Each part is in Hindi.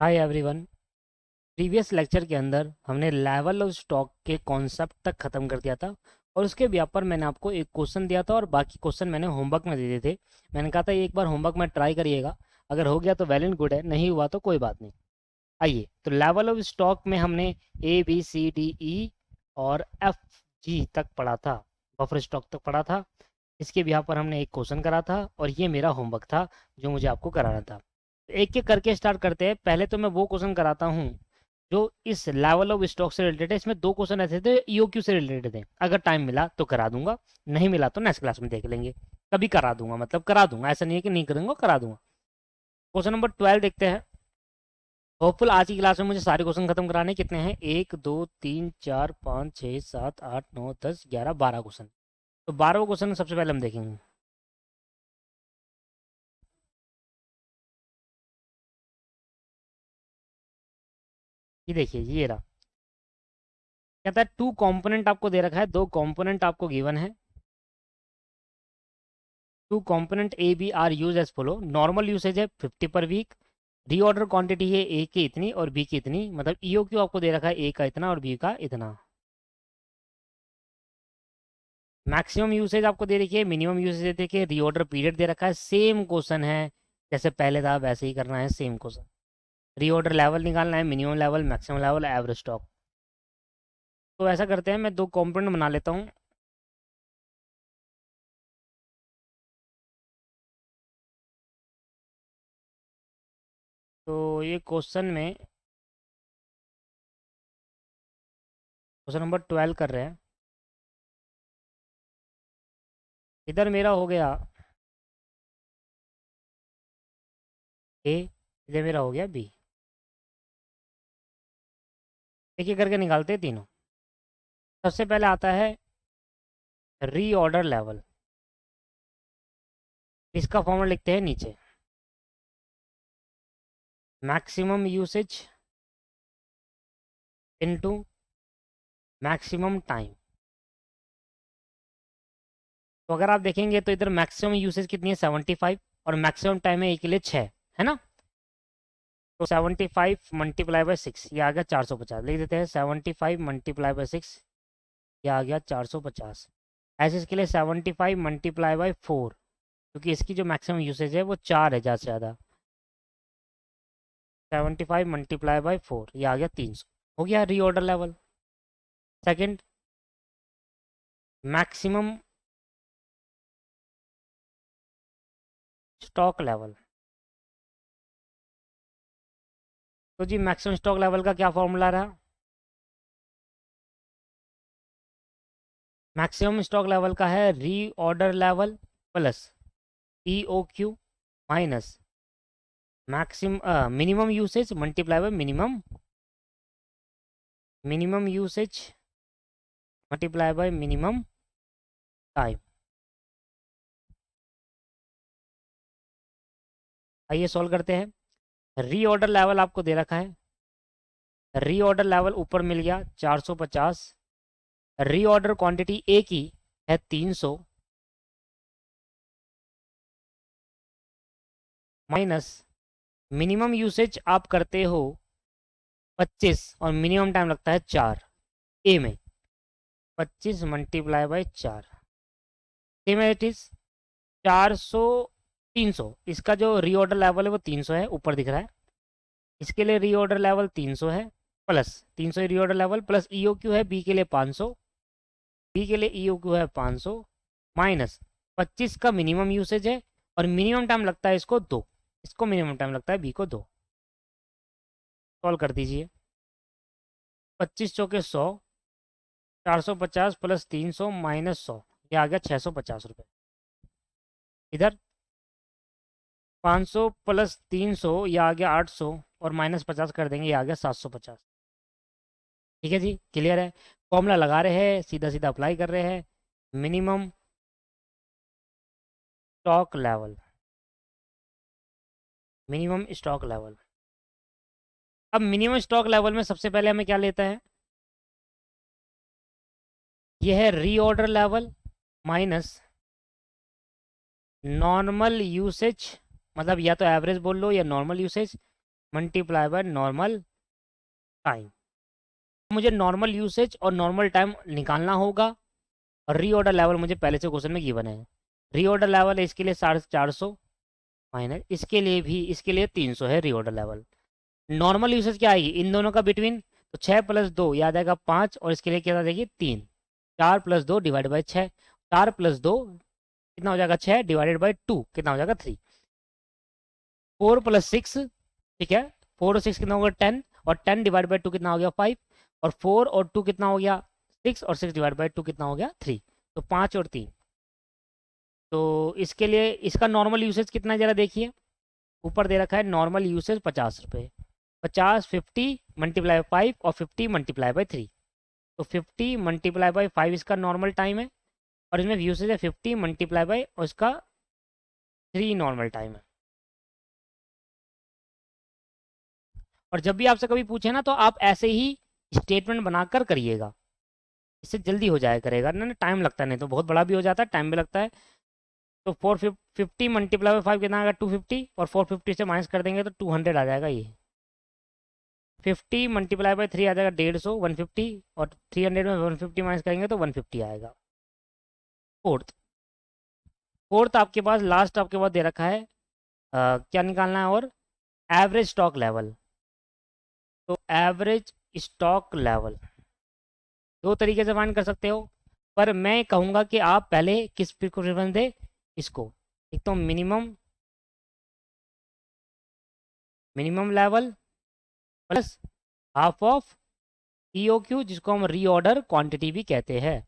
Hi everyone. प्रीवियस लेक्चर के अंदर हमने लेवल ऑफ स्टॉक के कॉन्सेप्ट तक ख़त्म कर दिया था और उसके व्याप पर मैंने आपको एक क्वेश्चन दिया था और बाकी क्वेश्चन मैंने होमवर्क में दे दिए थे। मैंने कहा था ये एक बार होमवर्क में ट्राई करिएगा, अगर हो गया तो वेल एंड गुड है, नहीं हुआ तो कोई बात नहीं। आइए, तो लेवल ऑफ स्टॉक में हमने ABCDE और FG तक पढ़ा था, बफर स्टॉक तक पढ़ा था। इसके व्याप पर हमने एक क्वेश्चन करा था और ये मेरा होमवर्क था जो मुझे आपको कराना था। एक एक करके स्टार्ट करते हैं। पहले तो मैं वो क्वेश्चन कराता हूँ जो इस लेवल ऑफ स्टॉक से रिलेटेड है। इसमें दो क्वेश्चन ऐसे थे EOQ से रिलेटेड थे। अगर टाइम मिला तो करा दूंगा, नहीं मिला तो नेक्स्ट क्लास में देख लेंगे। कभी करा दूंगा, मतलब करा दूंगा, ऐसा नहीं है कि नहीं करूंगा, करा दूंगा। क्वेश्चन नंबर 12 देखते हैं। होपफुल आज की क्लास में मुझे सारे क्वेश्चन खत्म कराने। कितने हैं? 1 2 3 4 5 6 7 8 9 10 11 12 क्वेश्चन। तो 12 क्वेश्चन सबसे पहले हम देखेंगे। ये देखिए, ये रहा। कहता है टू कंपोनेंट आपको दे रखा है, दो कंपोनेंट आपको गिवन है। Two component A B are use as follow. Normal usage है 50 पर वीक। रीऑर्डर क्वांटिटी है A की इतनी और B की इतनी, मतलब EOQ आपको दे रखा है A का इतना और B का इतना। मैक्सिमम यूसेज आपको दे रखी है, मिनिमम यूसेज दे रखी है, रीऑर्डर पीरियड दे रखा है। सेम क्वेश्चन है जैसे पहले था वैसे ही करना है, सेम क्वेश्चन। रीऑर्डर लेवल निकालना है, minimum level, maximum level, average stock. तो ऐसा करते हैं, मैं दो कंपोनेंट बना लेता हूँ। तो ये क्वेश्चन नंबर 12 कर रहे हैं। इधर मेरा हो गया A, इधर मेरा हो गया B। एक एक करके निकालते हैं तीनों। सबसे पहले आता है रीऑर्डर लेवल। इसका फॉर्मूला लिखते हैं नीचे। Maximum usage into maximum time. तो अगर आप देखेंगे तो इधर मैक्सिमम यूसेज कितनी है 75 और मैक्सिमम टाइम है A के लिए 6, है ना। तो 75 मल्टीप्लाई बाय 6, ये आ गया 450। लिख देते हैं 75 मल्टीप्लाई बाय 6, ये आ गया 450। ऐसे इसके लिए 75 मल्टीप्लाई बाय 4, क्योंकि इसकी जो मैक्सिमम यूसेज है वो 4 है ज़्यादा से ज़्यादा। 75 मल्टीप्लाई बाय 4, ये आ गया 300। हो गया reorder level. Second, maximum stock level. तो जी मैक्सिमम स्टॉक लेवल का क्या फॉर्मूला रहा? मैक्सिमम स्टॉक लेवल का है reorder level plus EOQ minus minimum usage multiply by minimum usage multiply by minimum time. आइए सॉल्व करते हैं। रीऑर्डर लेवल आपको दे रखा है। रीऑर्डर लेवल ऊपर मिल गया 450। रीऑर्डर क्वांटिटी A की है 300 माइनस मिनिमम यूसेज आप करते हो 25 और मिनिमम टाइम लगता है 4 A में। 25 multiply by 4 same it is 400 300। इसका जो रीऑर्डर लेवल है वो 300 है, ऊपर दिख रहा है। इसके लिए रीऑर्डर लेवल 300 है, plus 300 reorder level plus EOQ है B के लिए 500। B के लिए EOQ है 500 माइनस 25 का मिनिमम यूसेज है और मिनिमम टाइम लगता है इसको 2। इसको मिनिमम टाइम लगता है B को 2। सॉल्व कर दीजिए। 25 चौके 100, 450 प्लस 300 माइनस 100, ये आ गया 650 रुपये। इधर 500 प्लस 300, ये आ गया 800 और माइनस 50 कर देंगे, ये आ गया 750। ठीक है जी, क्लियर है। फॉर्मूला लगा रहे हैं, सीधा सीधा अप्लाई कर रहे हैं। Minimum stock level, minimum stock level. अब मिनिमम स्टॉक लेवल में सबसे पहले हमें क्या लेता है? यह है reorder level minus normal usage, मतलब या तो एवरेज बोल लो या normal usage, multiply by normal time. मुझे नॉर्मल यूसेज और नॉर्मल टाइम निकालना होगा, और रीऑर्डर लेवल मुझे पहले से क्वेश्चन में गिवन है। रीऑर्डर लेवल इसके लिए 450 माइनस, इसके लिए भी, इसके लिए 300 है रीऑर्डर लेवल। नॉर्मल यूसेज क्या आएगी इन दोनों का बिटवीन, तो 6 + 2 याद आएगा 5, और इसके लिए क्या आ जाएगी 3। 4 + 2 डिवाइड बाई 6, 4 + 2 कितना हो जाएगा 6 डिवाइडेड बाई 2 कितना हो जाएगा 3। 4 + 6 ठीक है, 4 और 6 कितना होगा 10, और 10 डिवाइड बाई 2 कितना हो गया 5, और 4 और 2 कितना हो गया 6, और 6 डिवाइड बाई 2 कितना हो गया 3। तो 5 और 3। तो इसके लिए इसका नॉर्मल यूसेज कितना है जरा देखिए, ऊपर दे रखा है नॉर्मल यूसेज 50 रुपये। 50 50 मल्टीप्लाई 5 और 50 मल्टीप्लाई बाई 3। तो 50 मल्टीप्लाई बाई 5 इसका नॉर्मल टाइम है, और इसमें यूसेज है 50 मल्टीप्लाई बाई और इसका 3 नॉर्मल टाइम है। और जब भी आपसे कभी पूछे ना, तो आप ऐसे ही स्टेटमेंट बनाकर करिएगा, इससे जल्दी हो जाया करेगा ना, टाइम लगता है, नहीं तो बहुत बड़ा भी हो जाता है, टाइम भी लगता है। तो 450 मल्टीप्लाई बाई 5 कितना आएगा 250, और 450 से माइनस कर देंगे तो 200 आ जाएगा ये। 50 मल्टीप्लाई बाई 3 आ जाएगा 150, 150, और 300 में 150 माइनस करेंगे तो 150 आएगा। फोर्थ, फोर्थ आपके पास लास्ट आपके पास दे रखा है क्या निकालना है, और एवरेज स्टॉक लेवल। तो एवरेज स्टॉक लेवल दो तरीके से फाइंड कर सकते हो, पर मैं कहूँगा कि आप पहले किस पे प्रेफरेंस दे इसको। एक तो minimum, minimum level plus half of EOQ, जिसको हम रीऑर्डर क्वांटिटी भी कहते हैं।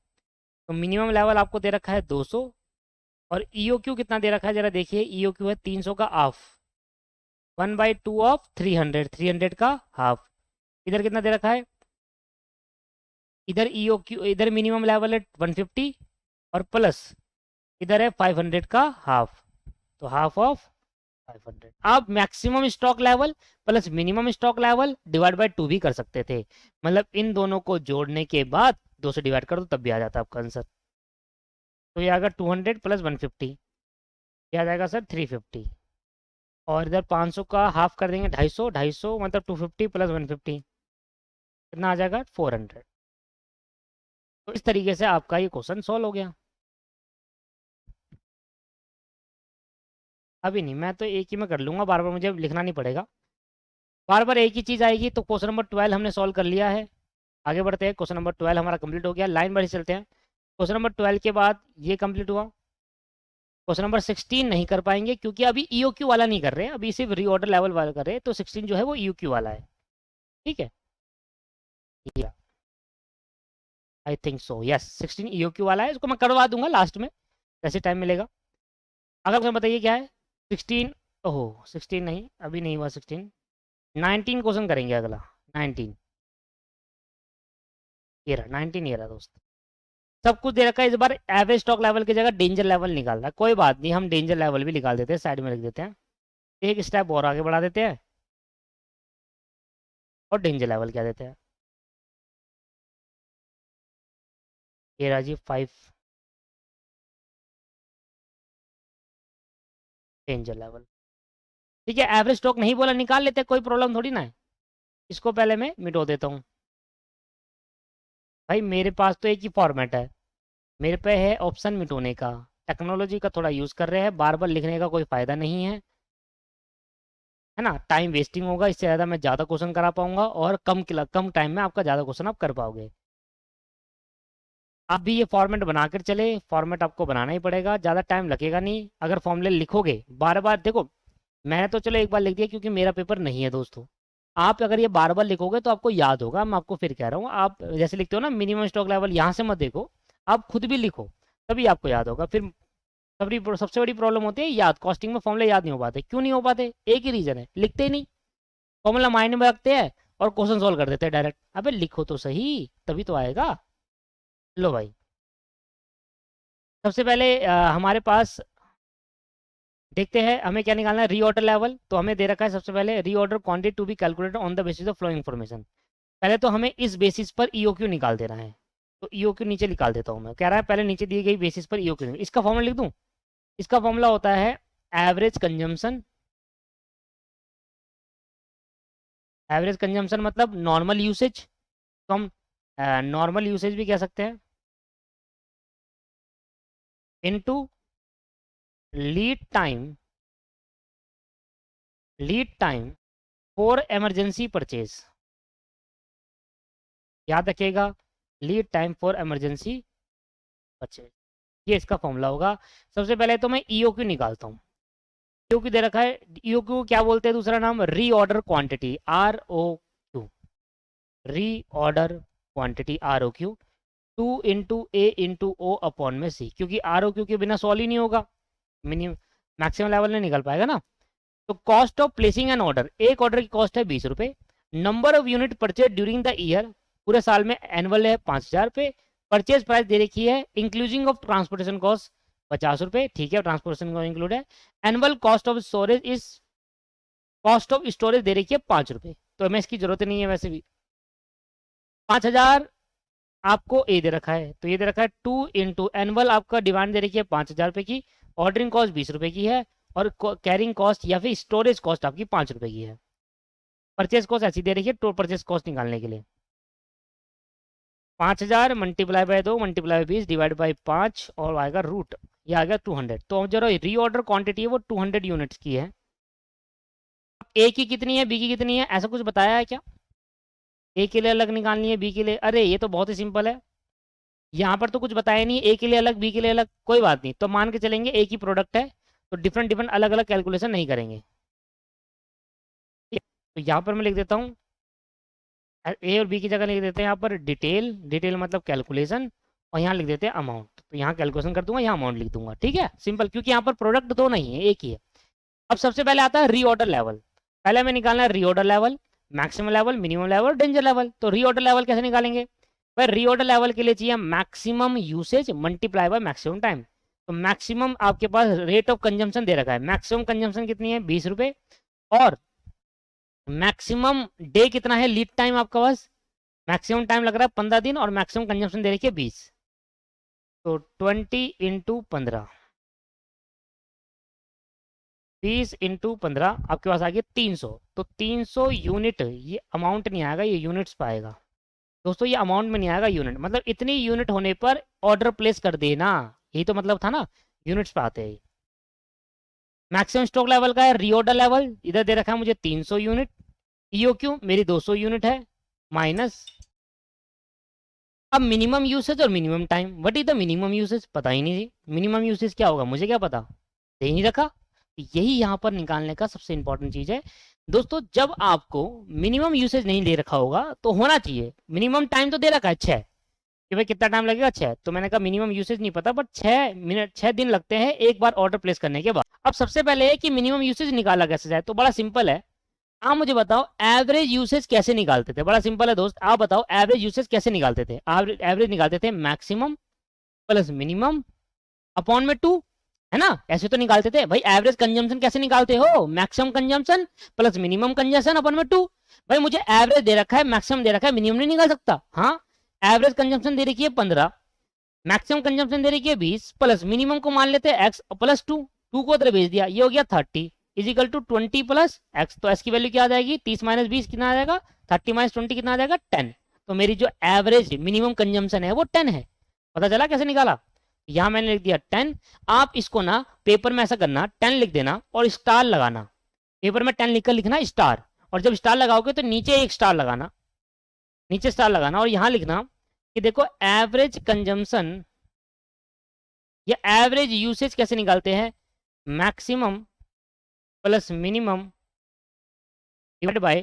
तो मिनिमम लेवल आपको दे रखा है 200, और ईओक्यू कितना दे रखा है जरा देखिए, ईओक्यू है 300 का हाफ, 1/2 ऑफ 300, 300 का हाफ। इधर कितना दे रखा है, इधर ईओक्यू, इधर मिनिमम लेवल है 150, और प्लस इधर है 500 का हाफ, तो हाफ ऑफ 500। आप maximum stock level plus minimum stock level divide by 2 भी कर सकते थे, मतलब इन दोनों को जोड़ने के बाद 2 से डिवाइड कर दो तब भी आ जाता आपका आंसर। तो ये आएगा 200 + 150, ये आ जाएगा सर 350, और इधर 500 का हाफ कर देंगे 250, 250 मतलब 250 + 150 कितना आ जाएगा 400। तो इस तरीके से आपका ये क्वेश्चन सॉल्व हो गया। अभी नहीं, मैं तो एक ही में कर लूँगा, बार बार मुझे लिखना नहीं पड़ेगा, बार बार एक ही चीज़ आएगी। तो क्वेश्चन नंबर 12 हमने सॉल्व कर लिया है। आगे बढ़ते हैं, क्वेश्चन नंबर 12 हमारा कंप्लीट हो गया, लाइन बाई चलते हैं। क्वेश्चन नंबर 12 के बाद ये कंप्लीट हुआ। क्वेश्चन नंबर 16 नहीं कर पाएंगे क्योंकि अभी ईओक्यू वाला नहीं कर रहे हैं, अभी सिर्फ रीऑर्डर लेवल वाला कर रहे हैं, तो 16 जो है वो ईओक्यू वाला है। ठीक है, या I think so, yes 16 EOQ वाला है, इसको मैं करवा दूंगा लास्ट में जैसे टाइम मिलेगा। अगर मुझे बताइए क्या है 16, ओहो 16 नहीं, अभी नहीं हुआ 16, 19 क्वेश्चन करेंगे अगला। 19 ये रहा, 19 ये रहा दोस्त। सब कुछ दे रखा है, इस बार एवरेज स्टॉक लेवल की जगह डेंजर लेवल निकाल रहा है, कोई बात नहीं, हम डेंजर लेवल भी निकाल देते हैं, साइड में रख देते हैं, एक स्टेप और आगे बढ़ा देते हैं, और डेंजर लेवल क्या देते हैं, ये रहा जी 5 डेंजर लेवल। ठीक है, एवरेज स्टॉक नहीं बोला, निकाल लेते, कोई प्रॉब्लम थोड़ी ना है। इसको पहले मैं मिटो देता हूँ। भाई मेरे पास तो एक ही फॉर्मेट है, मेरे पे है ऑप्शन मिटोने का, टेक्नोलॉजी का थोड़ा यूज़ कर रहे हैं, बार बार लिखने का कोई फ़ायदा नहीं है ना, टाइम वेस्टिंग होगा, इससे ज़्यादा मैं ज़्यादा क्वेश्चन करा पाऊंगा, और कम टाइम में आपका ज़्यादा क्वेश्चन आप कर पाओगे। आप भी ये फॉर्मेट बनाकर चले, फॉर्मेट आपको बनाना ही पड़ेगा, ज़्यादा टाइम लगेगा नहीं, अगर फॉर्मूले लिखोगे बार बार, देखो मैंने तो चलो एक बार लिख दिया क्योंकि मेरा पेपर नहीं है दोस्तों, आप अगर ये बार बार लिखोगे तो आपको याद होगा, मैं आपको फिर कह रहा हूँ, आप जैसे लिखते हो ना मिनिमम स्टॉक लेवल, यहाँ से मत देखो, आप खुद भी लिखो, तभी आपको याद होगा। फिर सबसे बड़ी प्रॉब्लम होती है याद, कॉस्टिंग में फॉर्मूले याद नहीं हो पाते, क्यों नहीं हो पाते, एक ही रीज़न है, लिखते ही नहीं, फॉर्मूला माइंड में रखते हैं और क्वेश्चन सॉल्व कर देते हैं डायरेक्ट। अबे लिखो तो सही, तभी तो आएगा। लो भाई, सबसे पहले हमारे पास देखते हैं हमें क्या निकालना है, रीऑर्डर लेवल। तो हमें दे रखा है सबसे पहले reorder quantity to be calculated on the basis of flow information. पहले तो हमें इस बेसिस पर ईओक्यू निकाल देना है, तो ईओक्यू नीचे निकाल देता हूँ मैं, कह रहा है पहले नीचे दी गई बेसिस पर ईओक्यू, इसका फॉर्मूला लिख दूँ। इसका फॉर्मूला होता है एवरेज कंजम्पशन एवरेज कंजम्पशन मतलब नॉर्मल यूसेज, तो हम नॉर्मल यूसेज भी कह सकते हैं, into lead time for emergency purchase. याद रखिएगा, lead time for emergency purchase, ये इसका फॉर्मूला होगा। सबसे पहले तो मैं ईओक्यू निकालता हूँ। ईओक्यू दे रखा है, ईओक्यू क्या बोलते हैं, दूसरा नाम reorder quantity, ROQ, reorder quantity ROQ, 2 × A × O upon में C, क्योंकि ROQ के बिना सॉल्व ही नहीं होगा, मिनिमम मैक्सिमम लेवल नहीं निकल पाएगा ना। तो cost of placing an order, एक ऑर्डर की कॉस्ट है 20 रुपए। Number of unit purchase during the year, पूरे साल में एनुअल है 5000 रुपए। परचेज प्राइस दे रखी है इंक्लूजिंग ऑफ ट्रांसपोर्टेशन कॉस्ट 50 रुपए, ठीक है, ट्रांसपोर्टेशन को इंक्लूड है। एनुअल कॉस्ट ऑफ स्टोरेज इस, कॉस्ट ऑफ स्टोरेज दे रखी है 5 रुपए, तो हमें इसकी जरूरत नहीं है वैसे भी। 5000 आपको ए दे रखा है, तो ये दे रखा है 2 × एनुअल, आपका डिमांड दे रखी है 5000 रुपए की, ऑर्डरिंग कॉस्ट 20 रुपए की है, और कैरिंग कॉस्ट या फिर स्टोरेज कॉस्ट आपकी 5 रुपए की है। परचेज कॉस्ट ऐसी दे रखी है, तो परचेज कॉस्ट निकालने के लिए 5000 multiply by 2 multiply 20 divide by 5 और आएगा रूट, ये आ गया 200। तो जो रीऑर्डर क्वांटिटी है वो 200 यूनिट्स की है। ए की कितनी है, बी की कितनी है, ऐसा कुछ बताया है क्या? ए के लिए अलग निकालनी है, बी के लिए, अरे ये तो बहुत ही सिंपल है, यहाँ पर तो कुछ बताया नहीं, ए के लिए अलग बी के लिए अलग, कोई बात नहीं, तो मान के चलेंगे ए की प्रोडक्ट है, तो डिफरेंट डिफरेंट अलग अलग कैलकुलेशन नहीं करेंगे। तो यहाँ पर मैं लिख देता हूँ, ए और बी की जगह लिख देते हैं यहाँ पर डिटेल, डिटेल मतलब कैलकुलेशन, और यहाँ लिख देते हैं अमाउंट, तो यहाँ कैलकुलेशन कर दूंगा, यहाँ अमाउंट लिख दूंगा, ठीक है, सिंपल, क्योंकि यहाँ पर प्रोडक्ट दो नहीं है, एक ही है। अब सबसे पहले आता है रीऑर्डर लेवल, पहले हमें निकालना है reorder level, maximum level, minimum level, danger level. तो रीऑर्डर लेवल कैसे निकालेंगे भाई? रीऑर्डर लेवल के लिए चाहिए maximum usage multiply by maximum time. तो मैक्सिमम आपके पास रेट ऑफ कंजम्पशन दे रखा है, मैक्सिमम कंजम्पशन कितनी है 20 रुपए, और मैक्सिमम डे कितना है, लीड टाइम आपका पास, मैक्सिमम टाइम लग रहा है 15 दिन, और मैक्सिमम कंजम्पशन दे रखी है 20, तो 20 × 15, 20 × 15 आपके पास आ गया 300। तो 300 यूनिट, ये अमाउंट नहीं आएगा, ये यूनिट्स पाएगा दोस्तों, ये अमाउंट में नहीं आएगा, यूनिट मतलब इतनी यूनिट होने पर ऑर्डर प्लेस कर देना, यही तो मतलब था ना, यूनिट्स पे आते हैं। मैक्सिमम स्टॉक लेवल का है रीऑर्डर लेवल, इधर दे रखा है मुझे 300 यूनिट, ईओक्यू मेरी 200 यूनिट है, माइनस, अब मिनिमम यूसेज और minimum time, what is the minimum usage, पता ही नहीं जी, मिनिमम यूसेज क्या होगा मुझे क्या पता, दे नहीं रखा। यही यहाँ पर निकालने का सबसे इंपॉर्टेंट चीज है दोस्तों, जब आपको मिनिमम यूसेज नहीं दे रखा होगा तो होना चाहिए, मिनिमम टाइम तो दे रखा है 6, कि भाई कितना टाइम लगेगा 6, तो मैंने कहा मिनिमम यूसेज नहीं पता, बट 6 मिनट 6 दिन लगते हैं एक बार ऑर्डर प्लेस करने के बाद। अब सबसे पहले है कि मिनिमम यूसेज निकाला कैसे जाए, तो बड़ा सिंपल है, आप मुझे बताओ एवरेज यूसेज कैसे निकालते थे, बड़ा सिंपल है दोस्त, आप बताओ एवरेज यूसेज कैसे निकालते थे। एवरेज निकालते थे मैक्सिमम प्लस मिनिमम अपॉन में 2, है ना, ऐसे तो निकालते थे भाई। एवरेज कंजम्पशन कैसे निकालते हो, maximum consumption plus minimum consumption अपन में 2। भाई मुझे एवरेज दे रखा है, मैक्सिमम दे रखा है, मिनिमम नहीं निकाल सकता। हाँ, एवरेज कंजम्पशन दे रखी है 15, मैक्सिमम कंजम्पशन दे रखी है 20, प्लस मिनिमम को मान लेते हैं x प्लस 2, 2 को उधर भेज दिया, ये हो गया 30 इजिकल टू 20 प्लस x, तो x की वैल्यू क्या आ जाएगी, 30 - 20 कितना आ जाएगा, 30 - 20 कितना आ जाएगा 10। तो मेरी जो एवरेज मिनिमम कंजम्पशन है वो 10 है। पता चला कैसे निकाला, यहाँ मैंने लिख दिया 10। आप इसको ना पेपर में ऐसा करना, 10 लिख देना और स्टार लगाना, पेपर में 10 लिखकर लिखना स्टार, और जब स्टार लगाओगे तो नीचे एक स्टार लगाना, नीचे स्टार लगाना, और यहाँ लिखना कि देखो एवरेज कंजम्पशन या एवरेज यूसेज कैसे निकालते हैं, maximum plus minimum divide by,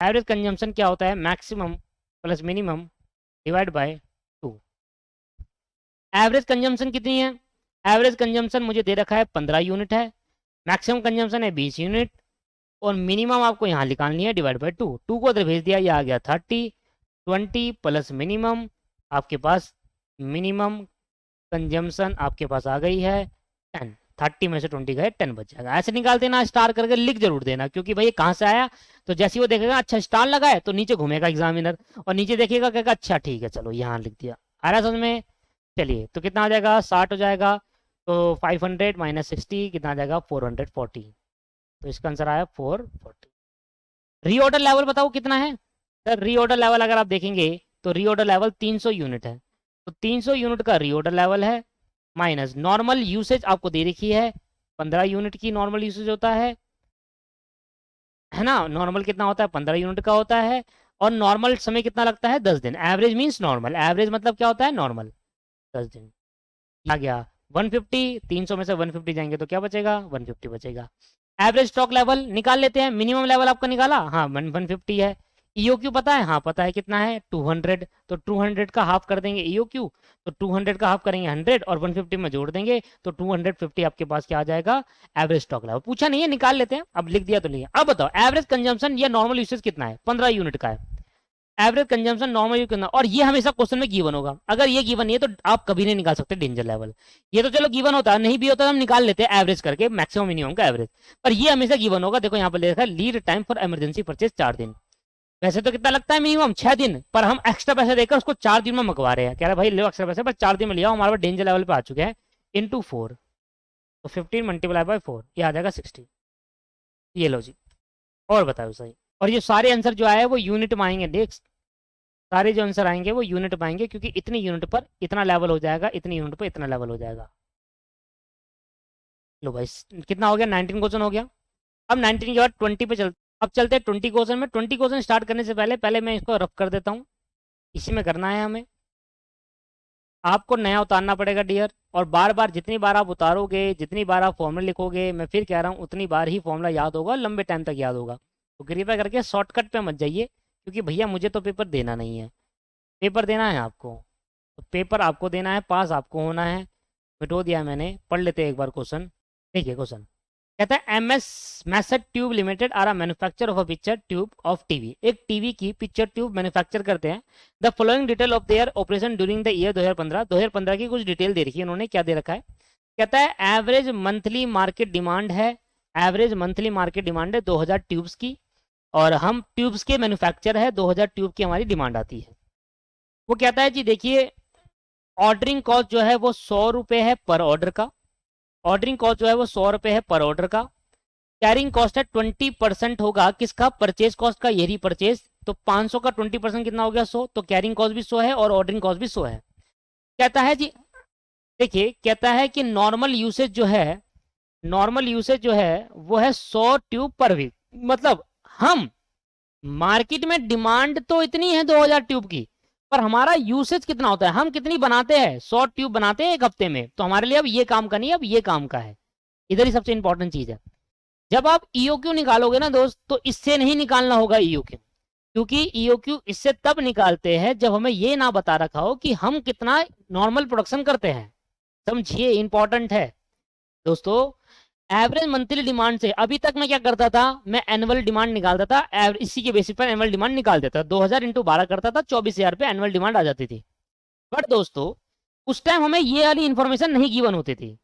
average consumption क्या होता है, maximum plus minimum divide by 2। Average consumption कितनी है, एवरेज कंजम्पशन मुझे दे रखा है 15 यूनिट है, मैक्सिमम कंजम्पशन है 20 यूनिट, और मिनिमम आपको यहाँ निकालनी है डिवाइड बाय 2, 2 को उधर भेज दिया, ये आ गया 30, 20 प्लस मिनिमम, आपके पास मिनिमम कंजम्पशन आपके पास आ गई है 10, 30 में से 20 गए 10 बच जाएगा। ऐसे निकाल देना, स्टार करके लिख जरूर देना, क्योंकि भाई कहाँ से आया, तो जैसे वो देखेगा अच्छा स्टार लगा है तो नीचे घूमेगा एग्जामिनर, और नीचे देखेगा कहेगा अच्छा ठीक है चलो यहाँ लिख दिया, आ रहा समझ में। चलिए तो कितना आ जाएगा, 60 हो जाएगा, तो 500 - 60 कितना आ जाएगा 440, तो इसका आंसर आया 440। रीऑर्डर लेवल बताओ कितना है सर? रीऑर्डर लेवल अगर आप देखेंगे तो रीऑर्डर लेवल 300 यूनिट है, तो 300 यूनिट का रीऑर्डर लेवल है, माइनस नॉर्मल यूसेज आपको दे रखी है 15 यूनिट की नॉर्मल यूसेज होता है ना? नॉर्मल कितना होता है? 15 यूनिट का होता है। और नॉर्मल समय कितना लगता है? 10 दिन। एवरेज मीन्स नॉर्मल, एवरेज मतलब क्या होता है? नॉर्मल 10 दिन। आ गया 150, 300 में से 150 जाएंगे तो क्या बचेगा? 150 बचेगा। एवरेज स्टॉक लेवल निकाल लेते हैं। मिनिमम लेवल आपका निकाला, हाँ 150 है। ईओक्यू पता है? हाँ पता है। कितना है? 200। तो 200 का हाफ कर देंगे ईओक्यू, तो 200 का हाफ करेंगे 100 और 150 में जोड़ देंगे तो 250 आपके पास क्या आ जाएगा? Average stock level. पूछा नहीं है, निकाल लेते हैं। अब लिख दिया तो लिया। अब बताओ एवरेज कंजम्पशन या नॉर्मल यूसेज कितना है? 15 यूनिट का है एवरेज कंजम्पशन नॉर्मल यूज करना। और ये हमेशा क्वेश्चन में गिवन होगा। अगर ये गिवन नहीं है तो आप कभी नहीं निकाल सकते डेंजर लेवल। ये तो चलो गिवन होता है, नहीं भी होता तो हम निकाल लेते हैं एवरेज करके, मैक्सिमम मिनिमम का एवरेज। पर ये हमेशा गिवन होगा। देखो यहाँ पर लिखा है lead time for emergency purchase 4 दिन। वैसे तो कितना लगता है मिनिमम? 6 दिन, पर हम एक्स्ट्रा पैसे देकर उसको 4 दिन में मंगवा रहे हैं। कह रहे भाई लो एक्स्ट्रा पैसे, पर 4 दिन में लिया, हमारे पास डेंजर लेवल पे आ चुके हैं। इंटू 4, तो 15 मल्टीप्लाई बाय 4, ये आ जाएगा 60। ये लो जी, और बताओ सही। और ये सारे आंसर जो आए वो यूनिट में आएंगे। देख, सारे जो आंसर आएंगे वो यूनिट में आएंगे, क्योंकि इतनी यूनिट पर इतना लेवल हो जाएगा, इतनी यूनिट पर इतना लेवल हो जाएगा। लो भाई, कितना हो गया? 19 क्वेश्चन हो गया। अब 19 के बाद 20 पे अब चलते हैं 20 क्वेश्चन में। 20 क्वेश्चन स्टार्ट करने से पहले मैं इसको रफ कर देता हूँ। इसी में करना है हमें। आपको नया उतारना पड़ेगा डियर, और बार बार जितनी बार आप उतारोगे, जितनी बार आप फॉर्मूला लिखोगे, मैं फिर कह रहा हूँ उतनी बार ही फॉर्मूला याद होगा, लंबे टाइम तक याद होगा। तो कृपया करके शॉर्टकट पे मत जाइए, क्योंकि भैया मुझे तो पेपर देना नहीं है। पेपर देना है आपको, तो पेपर आपको देना है, पास आपको होना है। मिटो दिया है मैंने, पढ़ लेते हैं एक बार क्वेश्चन। देखिए क्वेश्चन कहता है MS Maset tube limited are a manufacture of a picture tube of TV. एक टीवी की पिक्चर ट्यूब मैन्युफैक्चर करते हैं। The following detail of their operation during the year 2015। 2015 की कुछ डिटेल दे रखी है उन्होंने। क्या दे रखा है? कहता है एवरेज मंथली मार्केट डिमांड है, एवरेज मंथली मार्केट डिमांड है 2000 ट्यूब्स की, और हम ट्यूब्स के मैन्युफैक्चर है, 2000 ट्यूब की हमारी डिमांड आती है। वो कहता है जी देखिए, ऑर्डरिंग कॉस्ट जो है वो 100 रुपये है पर ऑर्डर का। ऑर्डरिंग कॉस्ट जो है वो 100 रुपये है पर ऑर्डर का। कैरिंग कॉस्ट है 20% होगा किसका? परचेज कॉस्ट का, ये परचेज। तो 500 का 20% कितना हो गया? 100। तो कैरिंग कॉस्ट भी 100 है और ऑर्डरिंग कॉस्ट भी 100 है। कहता है जी देखिए, कहता है कि नॉर्मल यूसेज जो है, नॉर्मल यूसेज जो है वो है 100 ट्यूब पर वीक। मतलब हम मार्केट में डिमांड तो इतनी है 2000 ट्यूब की, पर हमारा यूसेज कितना होता है? हम कितनी बनाते हैं? 100 ट्यूब बनाते हैं एक हफ्ते में। तो हमारे लिए अब ये काम का नहीं, अब ये काम का है। इधर ही सबसे इंपॉर्टेंट चीज है। जब आप ईओक्यू निकालोगे ना दोस्त, तो इससे नहीं निकालना होगा ईओक्यू, क्योंकि ईओक्यू इससे तब निकालते हैं जब हमें ये ना बता रखा हो कि हम कितना नॉर्मल प्रोडक्शन करते हैं। समझिए, इंपॉर्टेंट है दोस्तों। एवरेज मंथली डिमांड से अभी तक मैं क्या करता था? मैं एनुअल डिमांड निकालता था, इसी के बेसिस पर एनुअल डिमांड निकाल देता था। 2000 इंटू 12 करता था, 24,000 पे एनुअल डिमांड आ जाती थी। बट दोस्तों, उस टाइम हमें ये वाली इंफॉर्मेशन नहीं गिवन होती थी।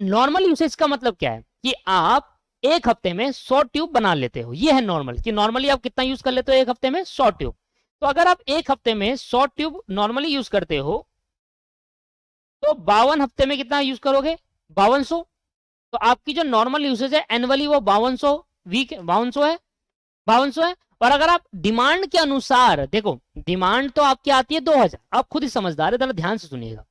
नॉर्मल यूसेज का मतलब क्या है? कि आप एक हफ्ते में 100 ट्यूब बना लेते हो, ये है नॉर्मल। कि नॉर्मली आप कितना यूज कर लेते हो एक हफ्ते में? 100 ट्यूब। तो अगर आप एक हफ्ते में 100 ट्यूब नॉर्मली यूज करते हो, तो 52 हफ्ते में कितना यूज करोगे? 5200। तो आपकी जो नॉर्मल यूसेज है एनुअली वो 5200 वीक, 5200 है, 5200 है। और अगर आप डिमांड के अनुसार देखो, डिमांड तो आपकी आती है 2000। आप खुद ही समझदार है, जरा ध्यान से सुनिएगा।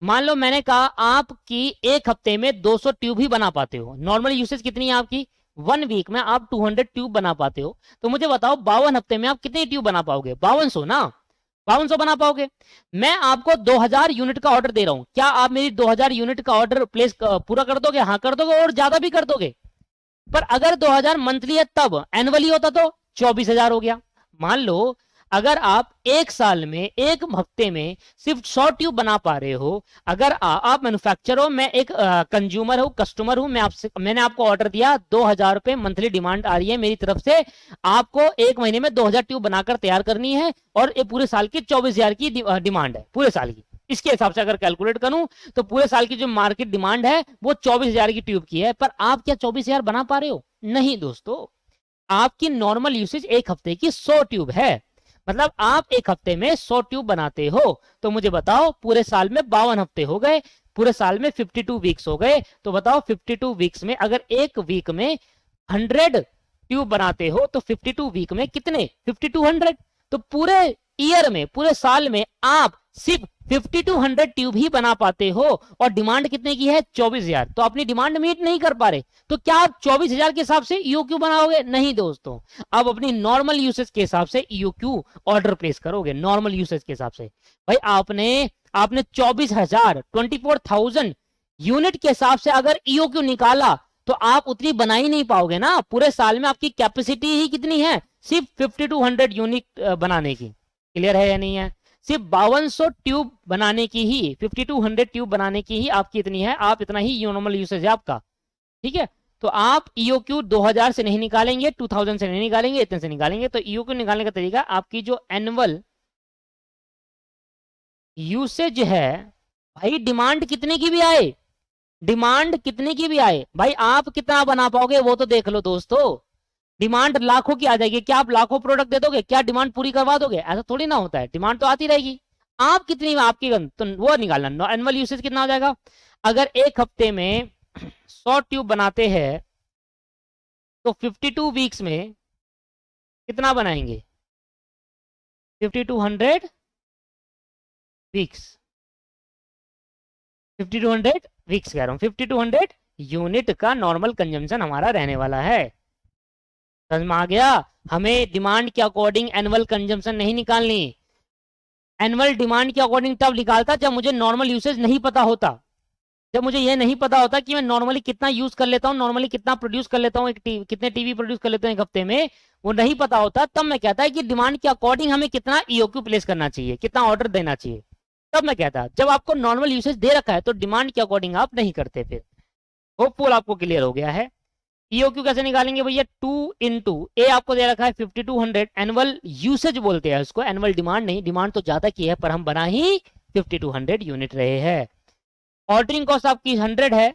मान लो मैंने कहा आपकी एक हफ्ते में 200 ट्यूब ही बना पाते हो। नॉर्मल यूसेज कितनी है आपकी? 1 वीक में आप 200 ट्यूब बना पाते हो। तो मुझे बताओ 52 हफ्ते में आप कितनी ट्यूब बना पाओगे? 5200 ना, 5200 बना पाओगे। मैं आपको 2000 यूनिट का ऑर्डर दे रहा हूं, क्या आप मेरी 2000 यूनिट का ऑर्डर प्लेस पूरा कर दोगे? हाँ कर दोगे, और ज्यादा भी कर दोगे। पर अगर 2000 मंथली है तब, एनुअली होता तो 24,000 हो गया। मान लो अगर आप एक साल में, एक हफ्ते में सिर्फ 100 ट्यूब बना पा रहे हो, अगर आप मैन्युफैक्चर हो, मैं एक कंज्यूमर हूं, कस्टमर हूं, मैंने आपको ऑर्डर दिया, 2000 रुपए मंथली डिमांड आ रही है मेरी तरफ से, आपको एक महीने में 2000 ट्यूब बनाकर तैयार करनी है, और ये पूरे साल की 24,000 की डिमांड है पूरे साल की। इसके हिसाब से अगर कैलकुलेट करूं तो पूरे साल की जो मार्केट डिमांड है वो 24,000 की ट्यूब की है। पर आप क्या 24,000 बना पा रहे हो? नहीं दोस्तों, आपकी नॉर्मल यूसेज एक हफ्ते की 100 ट्यूब है। मतलब आप एक हफ्ते में 100 ट्यूब बनाते हो। तो मुझे बताओ पूरे साल में 52 हफ्ते हो गए, पूरे साल में 52 वीक्स हो गए। तो बताओ 52 वीक्स में अगर एक वीक में 100 ट्यूब बनाते हो तो 52 वीक में कितने 5200। तो पूरे ईयर में, पूरे साल में आप सिर्फ 5200 ट्यूब ही बना पाते हो और डिमांड कितने की है 24,000। तो अपनी डिमांड मीट नहीं कर पा रहे, तो क्या आप 24,000 के हिसाब से ईओक्यू बनाओगे? नहीं दोस्तों, आप अपनी नॉर्मल यूसेज के हिसाब से ईओक्यू ऑर्डर प्लेस करोगे, नॉर्मल यूसेज के हिसाब से। भाई आपने 24,000 24,000 यूनिट के हिसाब से अगर ईओक्यू निकाला तो आप उतनी बना ही नहीं पाओगे ना। पूरे साल में आपकी कैपेसिटी ही कितनी है, सिर्फ 5200 यूनिट बनाने की। क्लियर है या नहीं है? सिर्फ 5200 ट्यूब बनाने की ही, 5200 ट्यूब बनाने की ही आपकी इतनी है, आप इतना ही नॉर्मल यूसेज है आपका। ठीक है, तो आप ईओक्यू 2000 से नहीं निकालेंगे, 2000 से नहीं निकालेंगे, इतने से निकालेंगे। तो ईओक्यू निकालने का तरीका, आपकी जो एनुअल यूसेज है, भाई डिमांड कितने की भी आए, डिमांड कितने की भी आए, भाई आप कितना बना पाओगे वो तो देख लो दोस्तों। डिमांड लाखों की आ जाएगी, क्या आप लाखों प्रोडक्ट दे दोगे? क्या डिमांड पूरी करवा दोगे? ऐसा थोड़ी ना होता है, डिमांड तो आती रहेगी। आप कितनी आपकी तो वो निकालना, एनुअल यूसेज कितना हो जाएगा। अगर एक हफ्ते में 100 ट्यूब बनाते हैं तो 52 वीक्स में कितना बनाएंगे 5200 वीक्स, 5200 वीक्स कह रहा हूं, 5200 यूनिट का नॉर्मल कंजम्पशन हमारा रहने वाला है। समझ में आ गया? हमें डिमांड के अकॉर्डिंग एनुअल कंजम्पशन नहीं निकालनी। एनुअल डिमांड के अकॉर्डिंग तब निकालता जब मुझे नॉर्मल यूसेज नहीं पता होता, जब मुझे ये नहीं पता होता कि मैं नॉर्मली कितना यूज कर लेता हूँ, नॉर्मली कितना प्रोड्यूस कर लेता हूँ, कितने टीवी प्रोड्यूस कर लेते हैं एक हफ्ते में, वो नहीं पता होता, तब मैं कहता है कि डिमांड के अकॉर्डिंग हमें कितना ईओक्यू प्लेस करना चाहिए, कितना ऑर्डर देना चाहिए। तब मैं कहता, जब आपको नॉर्मल यूसेज दे रखा है तो डिमांड के अकॉर्डिंग आप नहीं करते। फिर होपफुल आपको क्लियर हो गया है। ईओक्यू कैसे निकालेंगे भैया, 2 इंटू ए आपको दे रखा है 5200, एनुअल यूसेज बोलते हैं उसको, एनुअल डिमांड नहीं, डिमांड तो ज्यादा की है पर हम बना ही 5200 यूनिट रहे हैं। ऑर्डरिंग कॉस्ट आपकी 100 है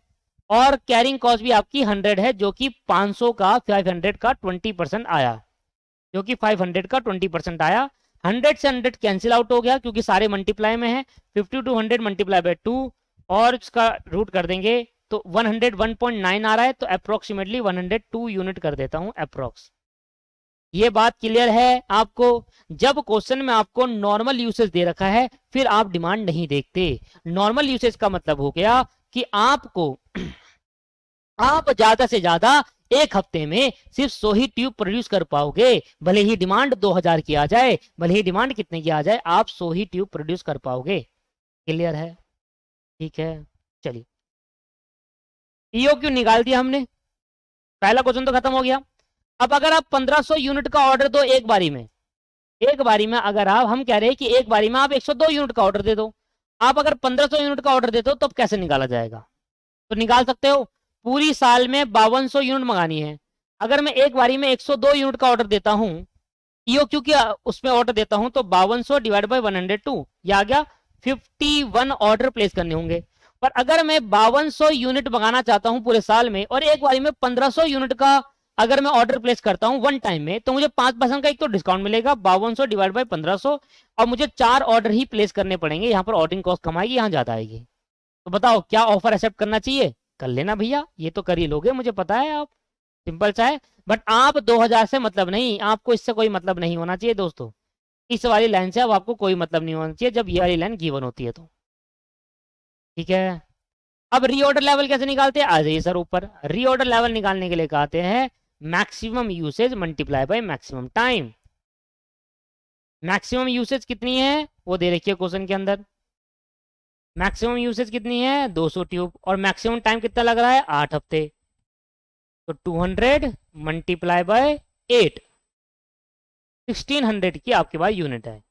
और कैरिंग कॉस्ट भी आपकी 100 है, जो कि 500 का 500 का 20% आया, जो कि 500 का 20% आया। 100 से 100 कैंसिल आउट हो गया क्योंकि सारे मल्टीप्लाई में है। 5200 मल्टीप्लाई बाय 2 और इसका रूट कर देंगे तो 101.9 आ रहा है, तो अप्रोक्सीमेटली 102 यूनिट कर देता हूं अप्रोक्स। ये बात क्लियर है आपको? जब क्वेश्चन में आपको नॉर्मल यूसेज दे रखा है फिर आप डिमांड नहीं देखते। नॉर्मल यूसेज का मतलब हो गया कि आपको आप ज्यादा से ज्यादा एक हफ्ते में सिर्फ 100 ही ट्यूब प्रोड्यूस कर पाओगे, भले ही डिमांड 2000 की आ जाए, भले ही डिमांड कितने की आ जाए, आप 100 ही ट्यूब प्रोड्यूस कर पाओगे। क्लियर है? ठीक है, चलिए ईओक्यू निकाल दिया हमने, पहला क्वेश्चन तो खत्म हो गया। अब अगर आप 1500 यूनिट का ऑर्डर दो एक बारी में, एक बारी में अगर आप, हम कह रहे हैं कि एक बारी में आप 102 यूनिट का ऑर्डर दे दो, आप अगर 1500 यूनिट का ऑर्डर देते हो तो कैसे निकाला जाएगा? तो निकाल सकते हो, पूरी साल में 5200 यूनिट मंगानी है, अगर मैं एक बारी में 102 यूनिट का ऑर्डर देता हूं, ईओक्यू की उसमें ऑर्डर देता हूं, तो 5200 डिवाइड बाय 102, यह आ गया 51 ऑर्डर प्लेस करने होंगे। पर अगर मैं 5200 यूनिट मंगाना चाहता हूं पूरे साल में और एक बारी में 1500 यूनिट का अगर मैं ऑर्डर प्लेस करता हूं वन टाइम में, तो मुझे 5% का एक तो डिस्काउंट मिलेगा, 5200 डिवाइड बाय 1500, और मुझे 4 ऑर्डर ही प्लेस करने पड़ेंगे। यहां पर ऑर्डरिंग कॉस्ट कम आएगी, यहां ज्यादा आएगी। तो बताओ क्या ऑफर एक्सेप्ट करना चाहिए? कर लेना भैया, ये तो कर ही लोगे, मुझे पता है आप सिंपल सा है। बट आप 2000 से मतलब नहीं, आपको इससे कोई मतलब नहीं होना चाहिए दोस्तों, इस वाली लाइन से अब आपको कोई मतलब नहीं होना चाहिए जब ये वाली लाइन गिवन होती है तो। ठीक है, अब रीऑर्डर लेवल कैसे निकालते हैं? आ जाइए सर ऊपर। रीऑर्डर लेवल निकालने के लिए कहते हैं maximum usage multiply by maximum time. Maximum usage कितनी है वो दे रखी है क्वेश्चन के अंदर, मैक्सिमम यूसेज कितनी है 200 ट्यूब, और मैक्सिमम टाइम कितना लग रहा है 8 हफ्ते, तो 200 मल्टीप्लाई बाय 8, 1600 की आपके पास यूनिट है।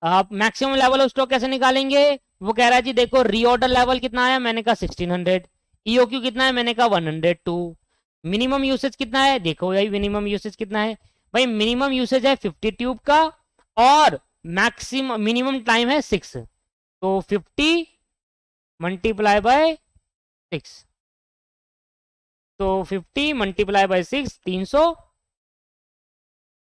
आप मैक्सिमम लेवल ऑफ स्टॉक कैसे निकालेंगे? वो कह रहा है जी देखो, रीऑर्डर लेवल कितना आया, मैंने कहा 1600, ईओक्यू कितना है, मैंने कहा 102, मिनिमम यूसेज कितना है, देखो यही मिनिमम यूसेज कितना है भाई, मिनिमम यूसेज है 50 ट्यूब का और मैक्सिमम मिनिमम टाइम है 6, तो 50 मल्टीप्लाई बाय 6, तो 50 मल्टीप्लाई बाय 6 300,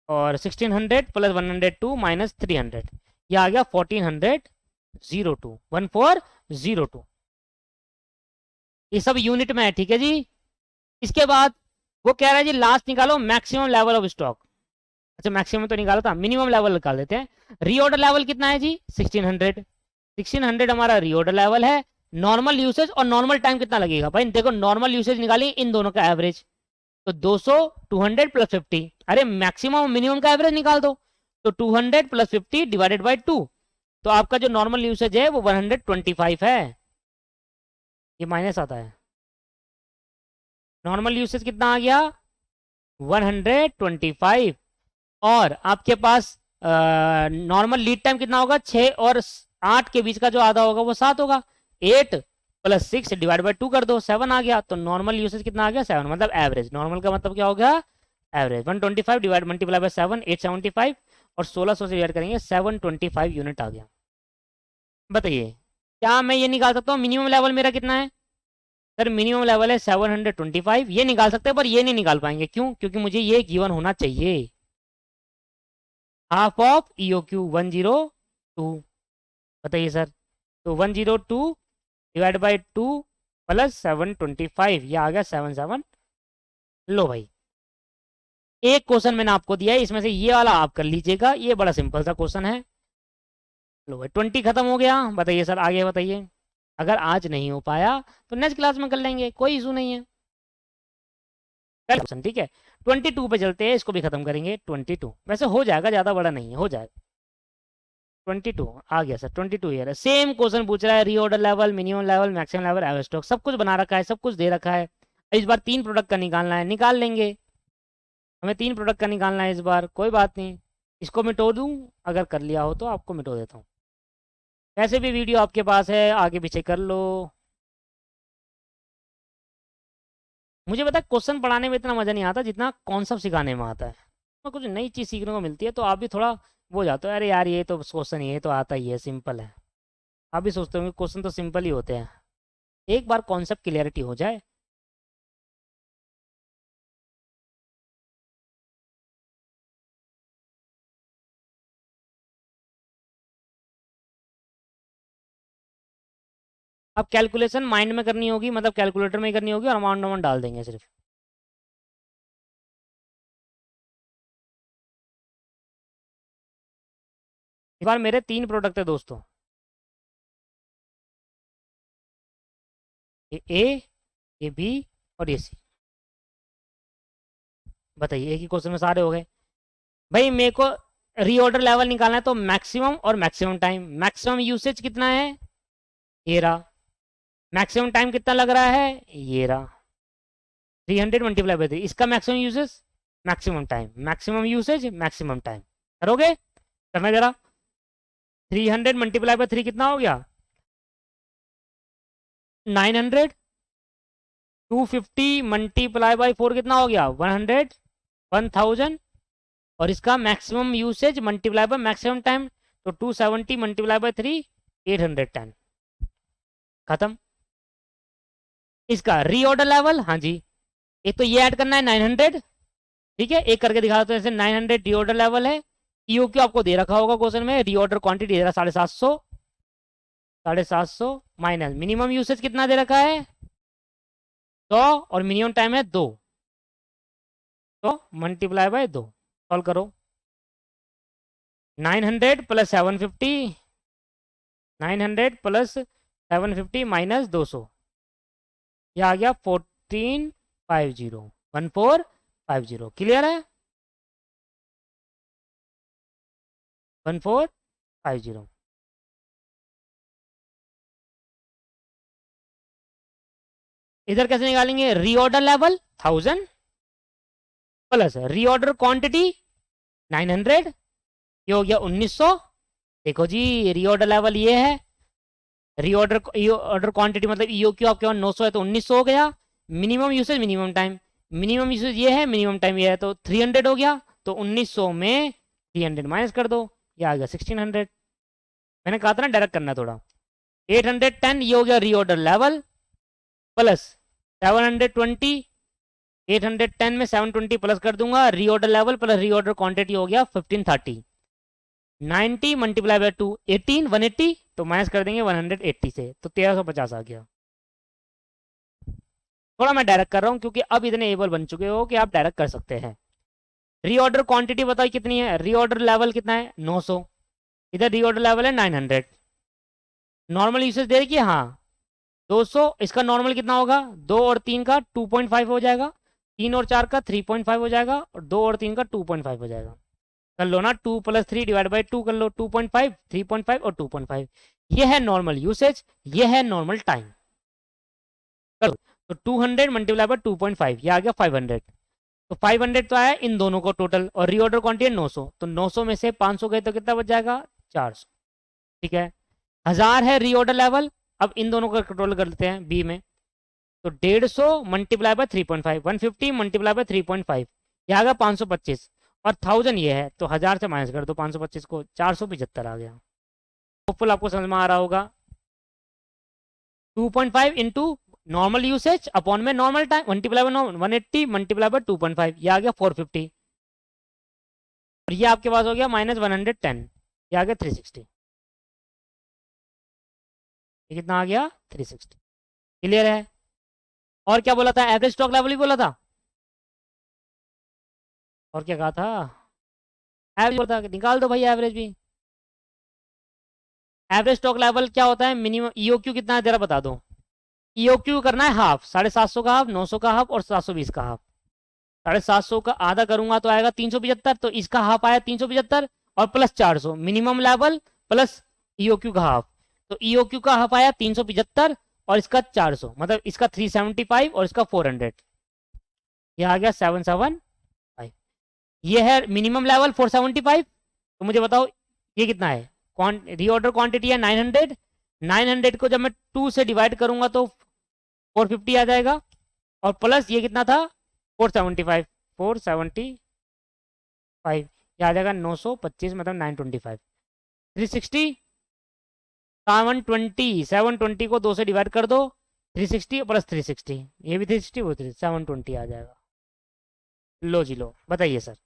और 1600 प्लस 102 माइनस 300, यह आ गया 1402, 1402। ये सब यूनिट में है, ठीक है जी। इसके बाद वो कह रहा है जी लास्ट निकालो मैक्सिमम लेवल ऑफ स्टॉक। अच्छा मैक्सिमम तो निकाला था, मिनिमम लेवल निकाल देते हैं। रीऑर्डर लेवल कितना है जी 1600। 1600 हमारा रीऑर्डर लेवल है। नॉर्मल यूसेज और नॉर्मल टाइम कितना लगेगा भाई, देखो नॉर्मल यूसेज निकाली इन दोनों का एवरेज, तो 200 200 प्लस 50, अरे मैक्सिमम और मिनिमम का एवरेज निकाल दो, तो 200 प्लस 50 डिवाइडेड बाई 2, तो आपका जो नॉर्मल यूसेज है वो 125 है। ये माइनस आता है, नॉर्मल यूसेज कितना आ गया 125, और आपके पास नॉर्मल लीड टाइम कितना होगा 6 और 8 के बीच का जो आधा होगा वो 7 होगा। 8 प्लस 6 डिवाइड बाई 2 कर दो, 7 आ गया, तो नॉर्मल यूसेज कितना आ गया 7, मतलब एवरेज। नॉर्मल का मतलब क्या हो गया एवरेज। 125 डिवाइड मल्टीप्लाई बाय 7 875, और 1600 से डिवाइड करेंगे 725 यूनिट आ गया। बताइए क्या मैं ये निकाल सकता हूँ मिनिमम लेवल मेरा कितना है, सर मिनिमम लेवल है 725, ये निकाल सकते हैं पर ये नहीं निकाल पाएंगे, क्यों, क्योंकि मुझे ये गिवन होना चाहिए हाफ ऑफ EOQ 102। बताइए सर, तो 102 डिवाइड बाई 2 प्लस 725, ये आ गया 77। लो भाई एक क्वेश्चन मैंने आपको दिया है, इसमें से ये वाला आप कर लीजिएगा, ये बड़ा सिंपल सा क्वेश्चन है। लो भाई 20 खत्म हो गया। बताइए सर आगे बताइए, अगर आज नहीं हो पाया तो नेक्स्ट क्लास में कर लेंगे, कोई इशू नहीं है। क्वेश्चन ठीक है, 22 पे चलते हैं, इसको भी खत्म करेंगे। 22 वैसे हो जाएगा, ज्यादा बड़ा नहीं है, हो जाएगा। 22 आ गया सर, 22 ईयर है। सेम क्वेश्चन पूछ रहा है, reorder level, minimum level, maximum level, average stock, सब कुछ बना रखा है, सब कुछ दे रखा है। इस बार 3 प्रोडक्ट का निकालना है, निकाल लेंगे। हमें 3 प्रोडक्ट का निकालना है इस बार, कोई बात नहीं। इसको मिटो दूं, अगर कर लिया हो तो आपको मिटो देता हूँ। वैसे भी वीडियो आपके पास है, आगे पीछे कर लो। मुझे पता है क्वेश्चन पढ़ाने में इतना मज़ा नहीं आता जितना कॉन्सेप्ट सिखाने में आता है, तो कुछ नई चीज़ सीखने को मिलती है, तो आप भी थोड़ा वो हो जाते हो, अरे यार ये तो क्वेश्चन ये तो आता ही है, सिंपल है। आप भी सोचते होंगे क्वेश्चन तो सिंपल ही होते हैं, एक बार कॉन्सेप्ट क्लियरिटी हो जाए। अब कैलकुलेशन माइंड में करनी होगी, मतलब कैलकुलेटर में ही करनी होगी, और अमाउंट अमाउंट डाल देंगे सिर्फ। इस बार मेरे 3 प्रोडक्ट है दोस्तों, ये बी और ये सी। बताइए एक ही क्वेश्चन में सारे हो गए। भाई मेरे को रीऑर्डर लेवल निकालना है, तो मैक्सिमम और मैक्सिमम टाइम, मैक्सिमम यूसेज कितना है ये रहा, मैक्सिमम टाइम कितना लग रहा है ये रहा, 300 मल्टीप्लाई बाई 3, इसका maximum usage maximum time, maximum usage maximum time. करोगे करना जरा, 300 मल्टीप्लाई बाई 3 कितना हो गया 900, 250 मल्टीप्लाई बाई 4 कितना हो गया 100, 1000, और इसका maximum usage multiply by maximum time, तो 270 मल्टीप्लाई बाय 3 810। खत्म। इसका रीऑर्डर लेवल, हाँ जी, एक तो ये ऐड करना है 900, ठीक है, एक करके दिखा देते हैं। जैसे 900 रीऑर्डर लेवल है, EOQ आपको दे रखा होगा क्वेश्चन में, रीऑर्डर क्वांटिटी दे रहा 750, 750 माइनस मिनिमम यूसेज कितना दे रखा है 100, और मिनिमम टाइम है 2, तो मल्टीप्लाई बाय 2, सॉल्व करो। 900 प्लस 750, 900 प्लस 750 माइनस 200, ये आ गया 1450, 1450। क्लियर है 1450। इधर कैसे निकालेंगे, reorder level 1000 plus reorder quantity 900, ये हो गया 1900। देखो जी रीऑर्डर लेवल ये है, रीऑर्डर क्वांटिटी मतलब EOQ आपके पास 900 है तो 1900 हो गया। Minimum usage minimum time, minimum usage ये है, मिनिमम टाइम ये है, तो 300 हो गया, तो 1900 में 300 माइनस कर दो, ये आ गया 1600। मैंने कहा था ना डायरेक्ट करना थोड़ा। 810 ये हो गया रीऑर्डर लेवल, प्लस 720, 810 में 720 प्लस कर दूंगा, reorder level plus reorder quantity हो गया 1530, 90 मल्टीप्लाई बाय 2 18, 180, तो माइनस कर देंगे 180 से, तो 1350 आ गया। थोड़ा मैं डायरेक्ट कर रहा हूँ क्योंकि अब इतने एबल बन चुके हो कि आप डायरेक्ट कर सकते हैं। रीऑर्डर क्वांटिटी बताओ कितनी है, रीऑर्डर लेवल कितना है 900, इधर रीऑर्डर लेवल है 900, नॉर्मल यूसेज दे रखी है हाँ 200, इसका नॉर्मल कितना होगा, 2 और 3 का 2.5 हो जाएगा, 3 और 4 का 3.5 हो जाएगा, और 2 और 3 का 2.5 हो जाएगा। कर लो ना, 2 + 3 ÷ 2 कर लो, 2.5, 3.5 और 2.5। ये है नॉर्मल यूसेज, ये है नॉर्मल टाइम। करो तो 200 मल्टीप्लाई बाय 2.5, ये आ गया 500। तो 500 तो आया इन दोनों को टोटल, और रीऑर्डर क्वांटिटी है 900, तो 900 में से 500 गए तो कितना बच जाएगा 400। ठीक है, 1000 है रीऑर्डर लेवल। अब इन दोनों का टोटल कर लेते हैं बी में, तो 150 मल्टीप्लाई बाय 3.5, 150 मल्टीप्लाई बाय 3.5, ये आ गया 525, और 1000 ये है, तो 1000 से माइनस कर दो 525 को, 475 आ गया। होपफुल आपको समझ में आ रहा होगा। 2.5 इंटू नॉर्मल यूसेज अपॉन में normal time multiply by 180 multiply by 2.5, ये आ गया 450, और ये आपके पास हो गया -110, ये आ गया 360। ये कितना आ गया 360। क्लियर है। और क्या बोला था, एवरेज स्टॉक लेवल ही बोला था, और क्या कहा था, एवरेज बोला था, निकाल दो भाई एवरेज भी। एवरेज स्टॉक लेवल क्या होता है, मिनिमम ईओक्यू कितना है जरा बता दो। ईओक्यू करना है हाफ, 750 का हाफ, 900 का हाफ और 720 का हाफ। 750 का आधा करूंगा तो आएगा 375, तो इसका हाफ आया 375 और plus 400 minimum level plus EOQ का हाफ, तो ईओक्यू का हाफ आया 375 और इसका 400, मतलब इसका 375 और इसका 400, यह आ गया 775। ये है मिनिमम लेवल 475। तो मुझे बताओ ये कितना है, रीऑर्डर क्वांटिटी है 900, 900 को जब मैं 2 से डिवाइड करूंगा तो 450 आ जाएगा, और प्लस ये कितना था 475, 475 ये आ जाएगा 925, मतलब 925, 360, 720 को 2 से डिवाइड कर दो, 360 प्लस 360, ये भी 360 वो 720 आ जाएगा। लो जी लो, बताइए सर।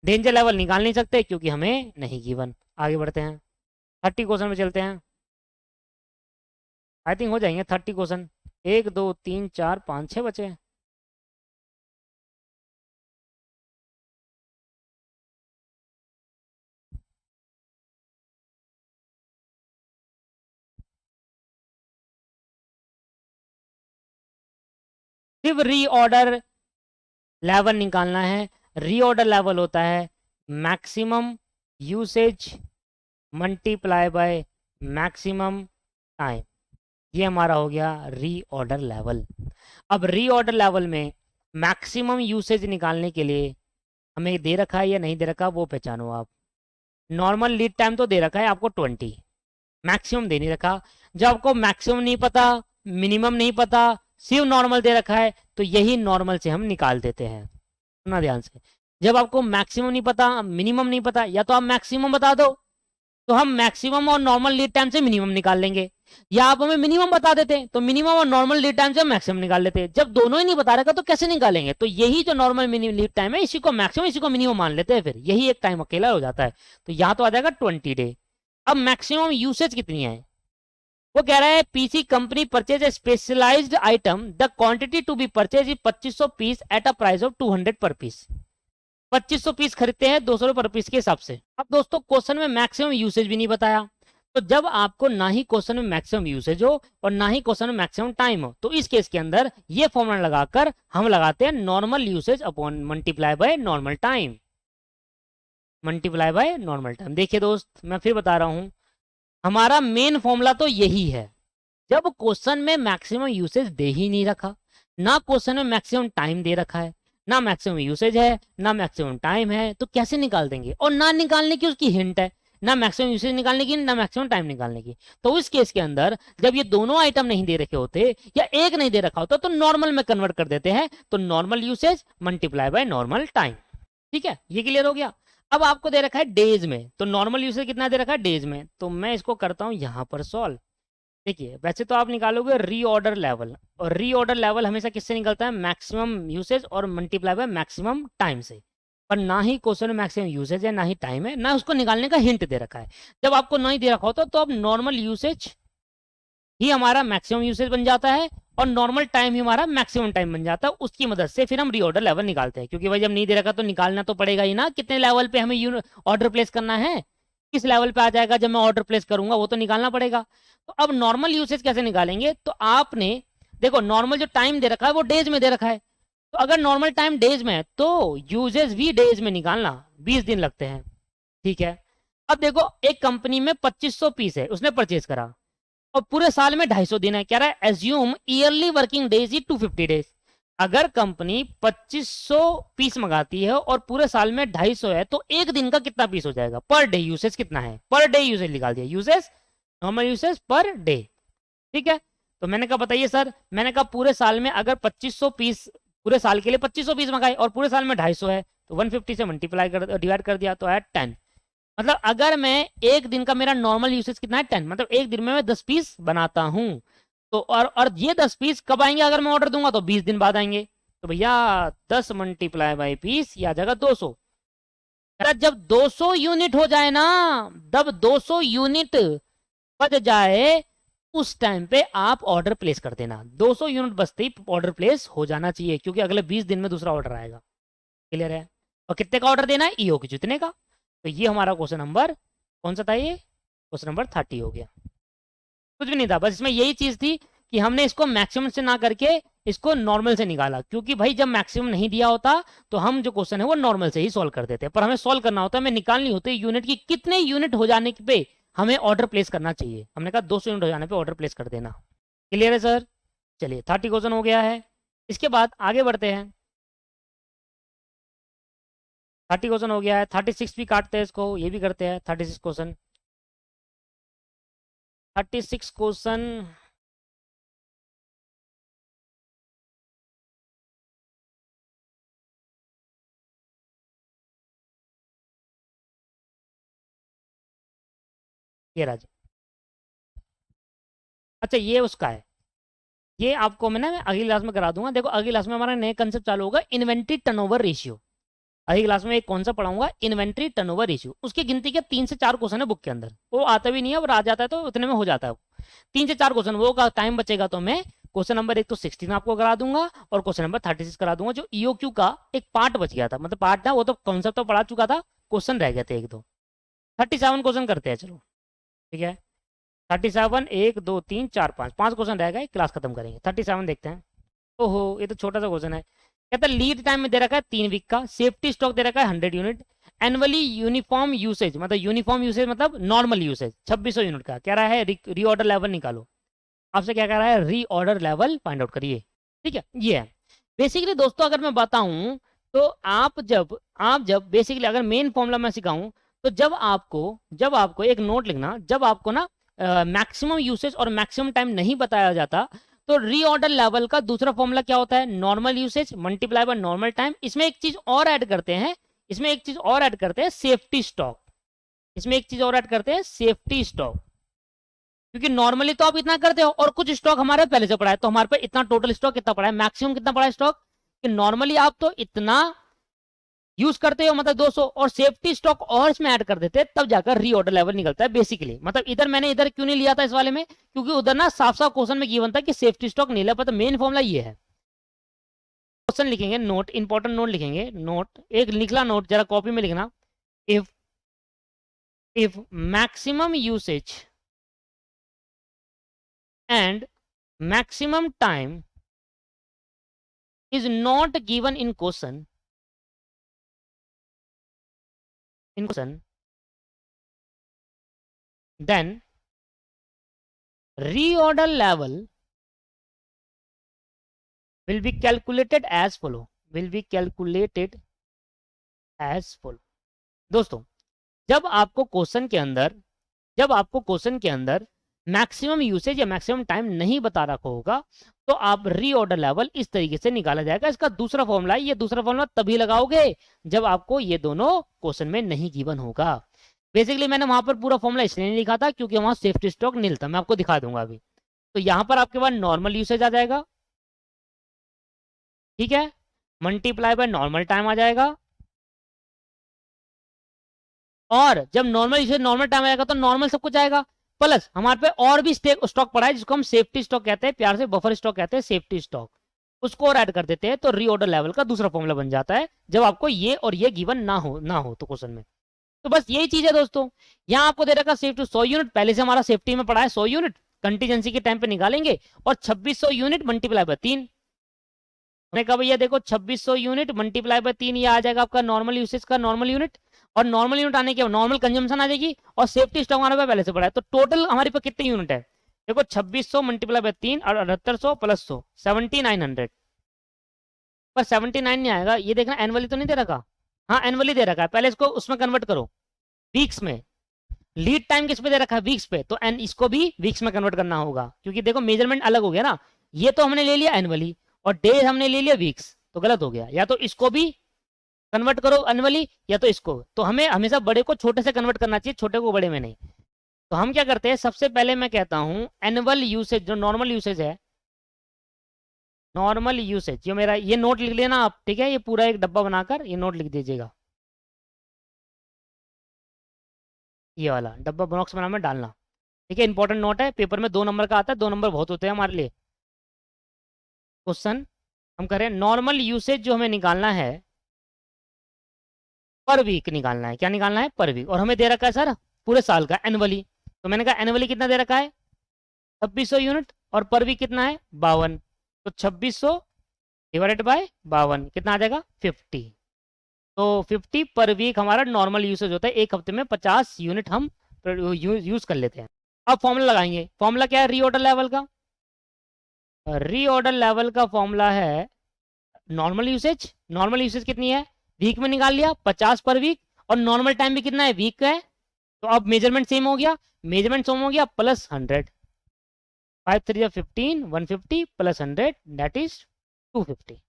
डेंजर लेवल निकाल नहीं सकते क्योंकि हमें नहीं गिवन। आगे बढ़ते हैं, 30 क्वेश्चन में चलते हैं। आई थिंक हो जाएंगे 30 क्वेश्चन, 1 2 3 4 5 6 बचे हैं। सिर्फ रीऑर्डर लेवल निकालना है। रीऑर्डर लेवल होता है maximum usage multiply by maximum time, ये हमारा हो गया रीऑर्डर लेवल। अब रीऑर्डर लेवल में मैक्सिमम यूसेज निकालने के लिए हमें दे रखा है या नहीं दे रखा वो पहचानो आप। नॉर्मल लीड टाइम तो दे रखा है आपको 20, मैक्सिमम दे नहीं रखा। जब आपको मैक्सिमम नहीं पता, मिनिमम नहीं पता, सिर्फ नॉर्मल दे रखा है, तो यही नॉर्मल से हम निकाल देते हैं। सुना ध्यान से, जब आपको मैक्सिमम नहीं पता, मिनिमम नहीं पता, या तो आप मैक्सिमम बता दो तो हम मैक्सिमम और नॉर्मल लीड टाइम से मिनिमम निकाल लेंगे, या आप हमें मिनिमम बता देते हैं तो मिनिमम और नॉर्मल लीड टाइम से मैक्सिमम निकाल लेते हैं। जब दोनों ही नहीं बता रखा तो कैसे निकालेंगे, तो यही जो नॉर्मल मिनिमम लीड टाइम है इसी को मैक्सिमम इसी को मिनिमम मान लेते हैं, फिर यही एक टाइम अकेला हो जाता है। तो यहाँ तो आ जाएगा 20 डे। अब मैक्सिमम यूसेज कितनी है, वो कह रहा है PC company purchase a specialized item, the quantity to be purchase is 2500 piece at a price of 200 per piece. 2500 piece खरीदते हैं 200 रुपये पर पीस के हिसाब से। अब दोस्तों क्वेश्चन में मैक्सिमम यूसेज भी नहीं बताया, तो जब आपको ना ही क्वेश्चन में मैक्सिमम यूसेज हो और ना ही क्वेश्चन में मैक्सिमम टाइम हो, तो इस केस के अंदर ये फॉर्मूला लगाकर हम लगाते हैं normal usage upon multiply by normal time, multiply by normal time. देखिए दोस्त मैं फिर बता रहा हूं, हमारा मेन फॉर्मूला तो यही है। जब क्वेश्चन में मैक्सिमम यूसेज दे ही नहीं रखा, ना क्वेश्चन में मैक्सिमम टाइम दे रखा है, ना मैक्सिमम यूसेज है, ना मैक्सिमम टाइम है, तो कैसे निकाल देंगे, और ना निकालने की उसकी हिंट है, ना मैक्सिमम यूसेज निकालने की ना मैक्सिमम टाइम निकालने की। तो इस केस के अंदर जब ये दोनों आइटम नहीं दे रखे होते या एक नहीं दे रखा होता तो नॉर्मल में कन्वर्ट कर देते हैं, तो normal usage multiply by normal time. ठीक है, ये क्लियर हो गया। अब आपको दे रखा है डेज में, तो नॉर्मल यूसेज कितना दे रखा है डेज में, तो मैं इसको करता हूं यहां पर सॉल्व। देखिए वैसे तो आप निकालोगे रीऑर्डर लेवल, और रीऑर्डर लेवल हमेशा किससे निकलता है, मैक्सिमम यूसेज और मल्टीप्लाई बाय मैक्सिमम टाइम से। पर ना ही क्वेश्चन में मैक्सिमम यूसेज है ना ही टाइम है, ना उसको निकालने का हिंट दे रखा है। जब आपको नहीं दे रखा होता तो आप नॉर्मल यूसेज ही हमारा मैक्सिमम यूसेज बन जाता है और नॉर्मल टाइम ही हमारा मैक्सिमम टाइम बन जाता है। उसकी मदद से फिर हम रीऑर्डर लेवल निकालते हैं, क्योंकि भाई जब नहीं दे रखा तो निकालना तो पड़ेगा ही ना, कितने लेवल पे हमें ऑर्डर प्लेस करना है, किस लेवल पे आ जाएगा जब मैं ऑर्डर प्लेस करूंगा, वो तो निकालना पड़ेगा। तो अब नॉर्मल यूसेज कैसे निकालेंगे, तो आपने देखो नॉर्मल जो टाइम दे रखा है वो डेज में दे रखा है, तो अगर नॉर्मल टाइम डेज में है तो यूजेज भी डेज में निकालना, 20 दिन लगते हैं, ठीक है। अब देखो एक कंपनी में 2500 पीस है, उसने परचेज करा और पूरे साल में 250 दिन है, कह रहा है एज्यूम ईयरली वर्किंग डेज ही 250 डेज। अगर कंपनी 2500 पीस मंगाती है और पूरे साल में 250 है, तो एक दिन का कितना पीस हो जाएगा, पर डे यूसेज कितना है, पर डे यूसेज निकाल दिया, usage normal usage per day, ठीक है। तो मैंने कहा बताइए सर, मैंने कहा पूरे साल में अगर 2500 पीस, पूरे साल के लिए 2500 पीस मंगाए और पूरे साल में 250 है, तो 150 से मल्टीप्लाई कर डिवाइड कर दिया तो है 10। मतलब अगर मैं एक दिन का मेरा नॉर्मल यूसेज कितना है 10, मतलब एक दिन में मैं 10 पीस बनाता हूं, तो और ये 10 पीस कब आएंगे, अगर मैं ऑर्डर दूंगा तो 20 दिन बाद आएंगे। तो भैया 10 मल्टीप्लाई बाई पीस या जगह 200, जब 200 यूनिट हो जाए ना, जब 200 यूनिट बच जाए उस टाइम पे आप ऑर्डर प्लेस कर देना। 200 यूनिट बचते ही ऑर्डर प्लेस हो जाना चाहिए, क्योंकि अगले 20 दिन में दूसरा ऑर्डर आएगा। क्लियर है। और कितने का ऑर्डर देना है, ईओ के जितने का। तो ये हमारा क्वेश्चन नंबर कौन सा था, ये क्वेश्चन नंबर 30 हो गया। कुछ भी नहीं था, बस इसमें यही चीज थी कि हमने इसको मैक्सिमम से ना करके इसको नॉर्मल से निकाला, क्योंकि भाई जब मैक्सिमम नहीं दिया होता तो हम जो क्वेश्चन है वो नॉर्मल से ही सॉल्व कर देते हैं, पर हमें सॉल्व करना होता है, हमें निकालनी होती है यूनिट की कितने यूनिट हो जाने पे हमें ऑर्डर प्लेस करना चाहिए। हमने कहा 200 यूनिट हो जाने पे ऑर्डर प्लेस कर देना। क्लियर है सर। चलिए 30 क्वेश्चन हो गया है। इसके बाद आगे बढ़ते हैं। 30 क्वेश्चन हो गया है, 36 भी काटते हैं इसको, ये भी करते हैं 36 क्वेश्चन। 36 क्वेश्चन ये राज। अच्छा ये उसका है, ये आपको मैं अगली क्लास में करा दूंगा। देखो अगली क्लास में हमारा नया कंसेप्ट चालू होगा, इन्वेंट्री टर्नओवर रेशियो। अगली क्लास में एक कौन सा पढ़ाऊंगा, इन्वेंट्री टर्नओवर रेशियो। उसकी गिनती के 3 से 4 क्वेश्चन है बुक के अंदर, वो आता भी नहीं है और आ जाता है तो उतने में हो जाता है। 3 से 4 क्वेश्चन, वो का टाइम बचेगा तो मैं क्वेश्चन नंबर 1 तो 16 आपको करा दूंगा और क्वेश्चन नंबर 36 करा दूंगा। जो ईओक्यू का एक पार्ट बच गया था, मतलब पार्ट था, वो तो कॉन्सेप्ट तो पढ़ा चुका था, क्वेश्चन रह गए थे एक दो। 37 क्वेश्चन करते हैं चलो, ठीक है। 37 1 2 3 4 5 5 क्वेश्चन रह गए, क्लास खत्म करेंगे। 37 देखते हैं। ओहो ये तो छोटा सा क्वेश्चन है। कहता है लीड टाइम में दे रखा है 3 वीक का, सेफ्टी स्टॉक दे रखा है 100 यूनिट, एनुअली यूनिफॉर्म यूसेज, मतलब यूनिफॉर्म यूसेज मतलब नॉर्मल यूसेज 2600 यूनिट का, कह रहा है रीऑर्डर लेवल निकालो। आपसे क्या कह रहा है, रीऑर्डर लेवल फाइंड आउट करिए, ठीक है। ये है बेसिकली दोस्तों, अगर मैं बताऊं तो आप जब बेसिकली अगर मेन फॉर्मूला मैं सिखाऊं, तो जब आपको एक नोट लिखना, जब आपको ना मैक्सिमम यूसेज और मैक्सिमम टाइम नहीं बताया जाता, तो रीऑर्डर लेवल का दूसरा फॉर्मूला क्या होता है, normal usage multiply by normal time. इसमें एक चीज और ऐड करते हैं, सेफ्टी स्टॉक। इसमें एक चीज और ऐड करते हैं, सेफ्टी स्टॉक, क्योंकि नॉर्मली तो आप इतना करते हो और कुछ स्टॉक हमारे पहले से पड़ा है, तो हमारे पे इतना टोटल स्टॉक कितना पड़ा है, मैक्सिमम कितना पड़ा है स्टॉक, कि नॉर्मली आप तो इतना यूज करते हो मतलब 200, और सेफ्टी स्टॉक और इसमें ऐड कर देते हैं, तब जाकर रीऑर्डर लेवल निकलता है बेसिकली। मतलब इधर मैंने इधर क्यों नहीं लिया था इस वाले में, क्योंकि उधर ना साफ साफ क्वेश्चन में गिवन था कि सेफ्टी स्टॉक नहीं लिया, तो मेन फॉर्मूला ये है। क्वेश्चन लिखेंगे, नोट इंपॉर्टेंट नोट लिखेंगे, नोट एक निकला नोट जरा कॉपी में लिखना। If maximum usage and maximum time is not given in question, then reorder level will be calculated as follow, दोस्तों जब आपको क्वेश्चन के अंदर मैक्सिमम यूसेज या मैक्सिमम टाइम नहीं बता रखा होगा, तो आप रीऑर्डर लेवल इस तरीके से निकाला जाएगा। इसका दूसरा फॉर्मूला है, ये दूसरा फॉर्मूला तभी लगाओगे जब आपको ये दोनों क्वेश्चन में नहीं गिवन होगा। बेसिकली मैंने वहां पर पूरा फॉर्मूला इसलिए नहीं लिखा था क्योंकि वहां सेफ्टी स्टॉक नील था, मैं आपको दिखा दूंगा अभी। तो यहां पर आपके पास नॉर्मल यूसेज आ जाएगा, ठीक है, मल्टीप्लाई बाय नॉर्मल टाइम आ जाएगा, और जब नॉर्मल यूसेज नॉर्मल टाइम आएगा तो नॉर्मल सब कुछ आएगा, प्लस हमारे पे और भी स्टॉक पड़ा है जिसको हम सेफ्टी स्टॉक कहते हैं, प्यार से बफर स्टॉक कहते हैं, सेफ्टी स्टॉक, उसको और ऐड कर देते हैं तो रीऑर्डर लेवल का दूसरा फॉर्मूला बन जाता है जब आपको ये और ये गिवन ना हो तो क्वेश्चन में। तो बस यही चीज है दोस्तों। यहाँ आपको दे रखा सेफ्टी 100 यूनिट, पहले से हमारा सेफ्टी में पड़ा है 100 यूनिट, कंटीजेंसी के टाइम पे निकालेंगे, और 2600 यूनिट मल्टीप्लाई बाय 3। मैंने कहा भैया देखो 2600 यूनिट मल्टीप्लाई बाय 3, ये आ जाएगा आपका नॉर्मल यूसेज का नॉर्मल यूनिट, और नॉर्मल यूनिट आने के नॉर्मल कंजम्पशन आ जाएगी, और सेफ्टी स्टॉक हमारे पास पहले से पड़ा है, तो टोटल हमारे पास कितने यूनिट है देखो 2600 मल्टीप्लाई बाय 3 और 7800 प्लस 100 7900। पर 79 नहीं आएगा, ये देखना एनुअली तो नहीं दे रखा, हाँ एनुअली दे रखा है, पहले इसको उसमें कन्वर्ट करो वीक्स में। लीड टाइम किस पे दे रखा है, वीक्स पे, तो एन इसको भी वीक्स में कन्वर्ट करना होगा क्योंकि देखो मेजरमेंट अलग हो गया ना, ये तो हमने ले लिया एनुअली और डेज हमने ले लिया वीक्स, तो गलत हो गया, या तो इसको भी कन्वर्ट करो एनुअली या तो इसको, तो हमें हमेशा बड़े को छोटे से कन्वर्ट करना चाहिए, छोटे को बड़े में नहीं। तो हम क्या करते हैं, सबसे पहले मैं कहता हूं एनुअल यूसेज, जो नॉर्मल यूसेज है, नॉर्मल यूसेज, जो मेरा ये नोट लिख लेना आप, ठीक है, ये पूरा एक डब्बा बनाकर ये नोट लिख दीजिएगा, ये वाला डब्बा बॉक्स बना में डालना, ठीक है, इंपॉर्टेंट नोट है, पेपर में 2 नंबर का आता है, 2 नंबर बहुत होते हैं हमारे लिए। क्वेश्चन हम करें नॉर्मल यूसेज जो हमें निकालना है पर वीक निकालना है, क्या निकालना है पर वीक, और हमें दे रखा है सर पूरे साल का एनुअली, तो मैंने कहा एनुअली कितना दे रखा है 2600 यूनिट, और पर वीक कितना है 52, तो 2600 डिवाइडेड बाय 52 कितना आ जाएगा 50। तो 50 पर वीक हमारा नॉर्मल यूसेज होता है, एक हफ्ते में 50 यूनिट हम यूज कर लेते हैं। अब फॉर्मूला लगाएंगे, फॉर्मूला क्या है रीऑर्डर लेवल का, रीऑर्डर लेवल का फॉर्मूला है नॉर्मल यूसेज, नॉर्मल यूसेज कितनी है वीक में निकाल लिया 50 पर वीक, और नॉर्मल टाइम भी कितना है वीक का है, तो अब मेजरमेंट सेम हो गया, मेजरमेंट सेम हो गया प्लस 100, 5 3 15 150 प्लस 100 दैट इज 250।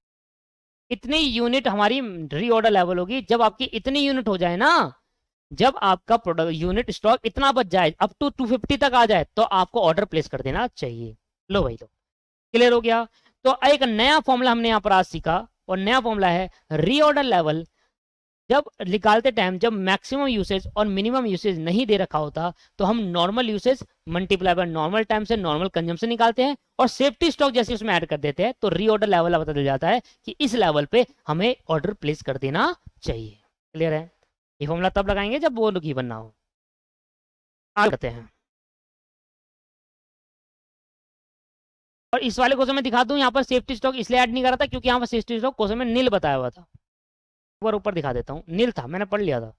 इतनी यूनिट हमारी रीऑर्डर लेवल होगी, जब आपकी इतनी यूनिट हो जाए ना, जब आपका प्रोडक्ट यूनिट स्टॉक इतना बच जाए अप टू 250 तक आ जाए, तो आपको ऑर्डर प्लेस कर देना चाहिए। लो भाई, तो क्लियर हो गया। तो एक नया फॉर्मूला हमने यहाँ पर आज सीखा, और नया फॉर्मूला है रीऑर्डर लेवल, जब निकालते टाइम जब मैक्सिमम यूसेज और मिनिमम यूसेज नहीं दे रखा होता, तो हम normal usage multiply by normal time से नॉर्मल कंजम्पशन निकालते हैं, और सेफ्टी स्टॉक जैसे उसमें ऐड कर देते हैं, तो रीऑर्डर लेवल पता चल जाता है कि इस लेवल पे हमें ऑर्डर प्लेस कर देना चाहिए। क्लियर है, ये फॉर्मूला तब लगाएंगे जब वो गिवन ना हो। आगे करते हैं, और इस वाले क्वेश्चन में दिखा दूं, यहाँ पर सेफ्टी स्टॉक इसलिए ऐड नहीं करा था क्योंकि यहाँ पर सेफ्टी स्टॉक क्वेश्चन में नील बताया हुआ था, ऊपर दिखा देता हूँ, नील था, मैंने पढ़ लिया था।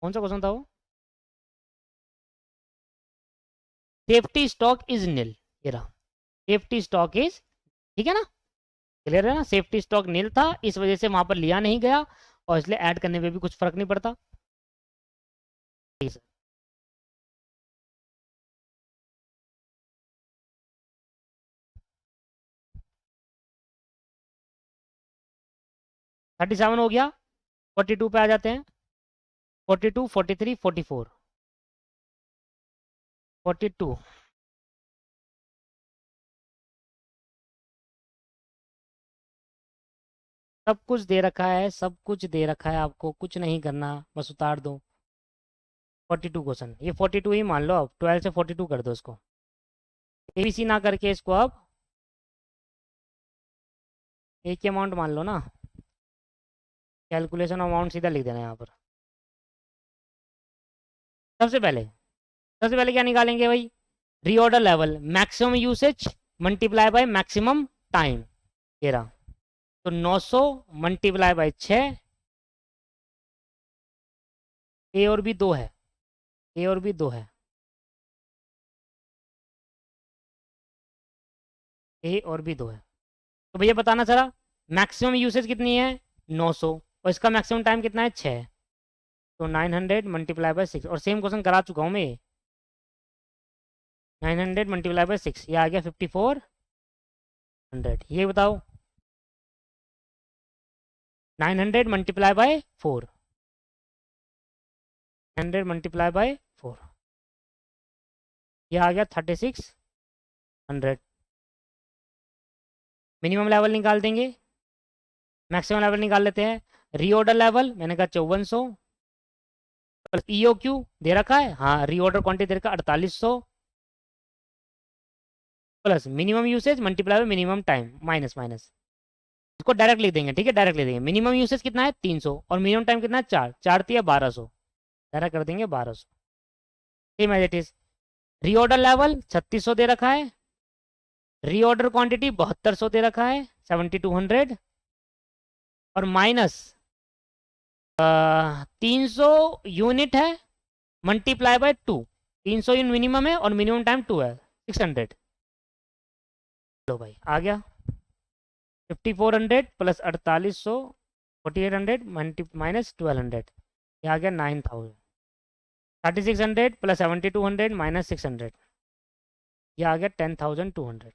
कौन सा क्वेश्चन था वो, सेफ्टी स्टॉक इज नील, ये रहा सेफ्टी स्टॉक इज, ठीक है ना, क्लियर है ना, सेफ्टी स्टॉक नील था, इस वजह से वहां पर लिया नहीं गया, और इसलिए ऐड करने में भी कुछ फर्क नहीं पड़ता। 37 हो गया, 42 पे आ जाते हैं, 42 43 44 42, सब कुछ दे रखा है, सब कुछ दे रखा है, आपको कुछ नहीं करना, बस उतार दो 42 क्वेश्चन, ये 42 ही मान लो, अब 12 से 42 कर दो इसको, एबीसी ना करके इसको अब एक ही अमाउंट मान लो ना, कैलकुलेशन अमाउंट सीधा लिख देना यहाँ पर। सबसे पहले सबसे पहले क्या निकालेंगे भाई, reorder level, maximum usage multiply by maximum time, ये रहा, तो 900 मल्टीप्लाई बाय 6, ए और बी 2 है, ए और बी 2 है, ए और बी 2 है, तो भैया बताना जरा मैक्सिमम यूसेज कितनी है 900, और इसका मैक्सिमम टाइम कितना है 6, तो 900 मल्टीप्लाई बाय 6, और सेम क्वेश्चन करा चुका हूँ मैं, 900 मल्टीप्लाई बाय 6, ये आ गया 5400, ये बताओ 900 मल्टीप्लाई बाय 4, 100 मल्टीप्लाई बाय 4, ये आ गया 3600, मिनिमम लेवल निकाल देंगे, मैक्सिमम लेवल निकाल लेते हैं। रीऑर्डर लेवल मैंने कहा 5400 प्लस ईओक्यू दे रखा है, हाँ रीऑर्डर क्वांटिटी दे रखा 4800 plus minimum usage multiply by minimum time minus minus, इसको डायरेक्ट लिख देंगे, ठीक है डायरेक्ट लिख देंगे। मिनिमम यूसेज कितना है 300 और मिनिमम टाइम कितना है 4, 4 दिया 1200, डायरेक्ट कर देंगे 1200। Same as it is. Reorder level 3600 दे रखा है, रीऑर्डर क्वांटिटी 7200 दे रखा है 7200 और माइनस 300 यूनिट है मल्टीप्लाई बाय 2, 300 यूनिट मिनिमम है और मिनिमम टाइम 2 है 600। लो भाई आ गया 5400 प्लस 4800 4800 माइनस 1200, ये आ गया 9000। 3600 प्लस 7200 माइनस 600, ये आ गया 10200।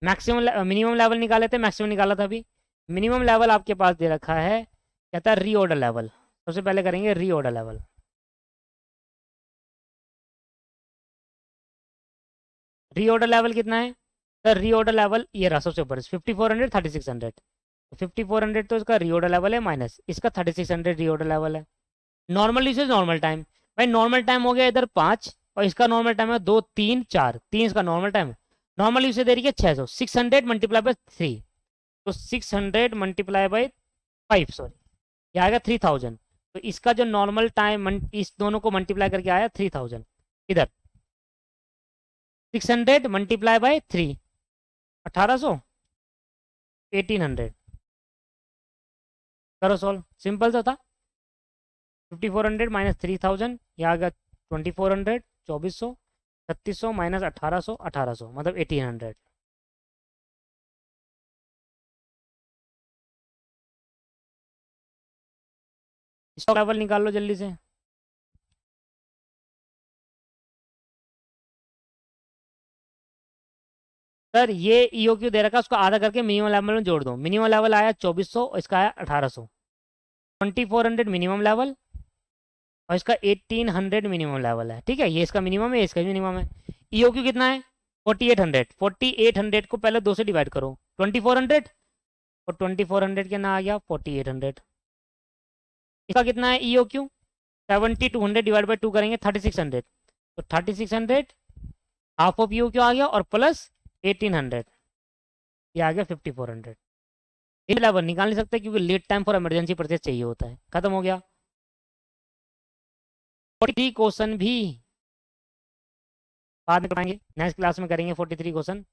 मैक्सिमम मिनिमम लेवल निकाले थे, मैक्सिमम निकाला था अभी। मिनिमम लेवल आपके पास दे रखा है, कहता है रीऑर्डर लेवल। सबसे पहले करेंगे रीऑर्डर लेवल। रीऑर्डर लेवल कितना है सर? रीऑर्डर लेवल ये रहा सबसे ऊपर 5400 3600, 5400 तो इसका रीऑर्डर लेवल है माइनस इसका 3600 रीऑर्डर लेवल है। नॉर्मल यूसेज नॉर्मल टाइम, भाई नॉर्मल टाइम हो गया इधर 5 और इसका नॉर्मल टाइम है 2 3 4, 3 इसका नॉर्मल टाइम। नॉर्मल यूसेज दे रही है 600, 600 मल्टीप्लाई बाय 3, तो 600 मल्टीप्लाई बाय 5 सॉरी, ये आएगा 3000। तो इसका जो नॉर्मल टाइम इस दोनों को मल्टीप्लाई करके आया 3000। इधर 600 मल्टीप्लाई बाय 3 1800 1800। करो सॉल्व, सिंपल तो था। 5400 माइनस 3000, ये आ गया 2400 2400 3600 माइनस 1800 1800 मतलब 1800। स्टॉक लेवल निकाल लो जल्दी से। सर ये ईओक्यू दे रखा है, उसको आधा करके मिनिमम लेवल में जोड़ दो। मिनिमम लेवल आया 2400 और इसका आया 1800। 2400 मिनिमम लेवल और इसका 1800 मिनिमम लेवल है, ठीक है। ये इसका मिनिमम है, इसका मिनिमम है। ईओक्यू कितना है 4800, 4800 को पहले 2 से डिवाइड करो 2400 और 2400 के ना आ गया 4800। इसका कितना है ईओक्यू 7200 डिवाइड बाई 2 करेंगे 3600, तो 3600 हाफ ऑफ ईओक्यू आ गया और प्लस 1800, ये आ गया 5400। लेवल निकाल नहीं सकते क्योंकि late time for emergency purchase चाहिए होता है। खत्म हो गया। 43 क्वेश्चन भी बाद में कराएंगे, नेक्स्ट क्लास में करेंगे 43 क्वेश्चन।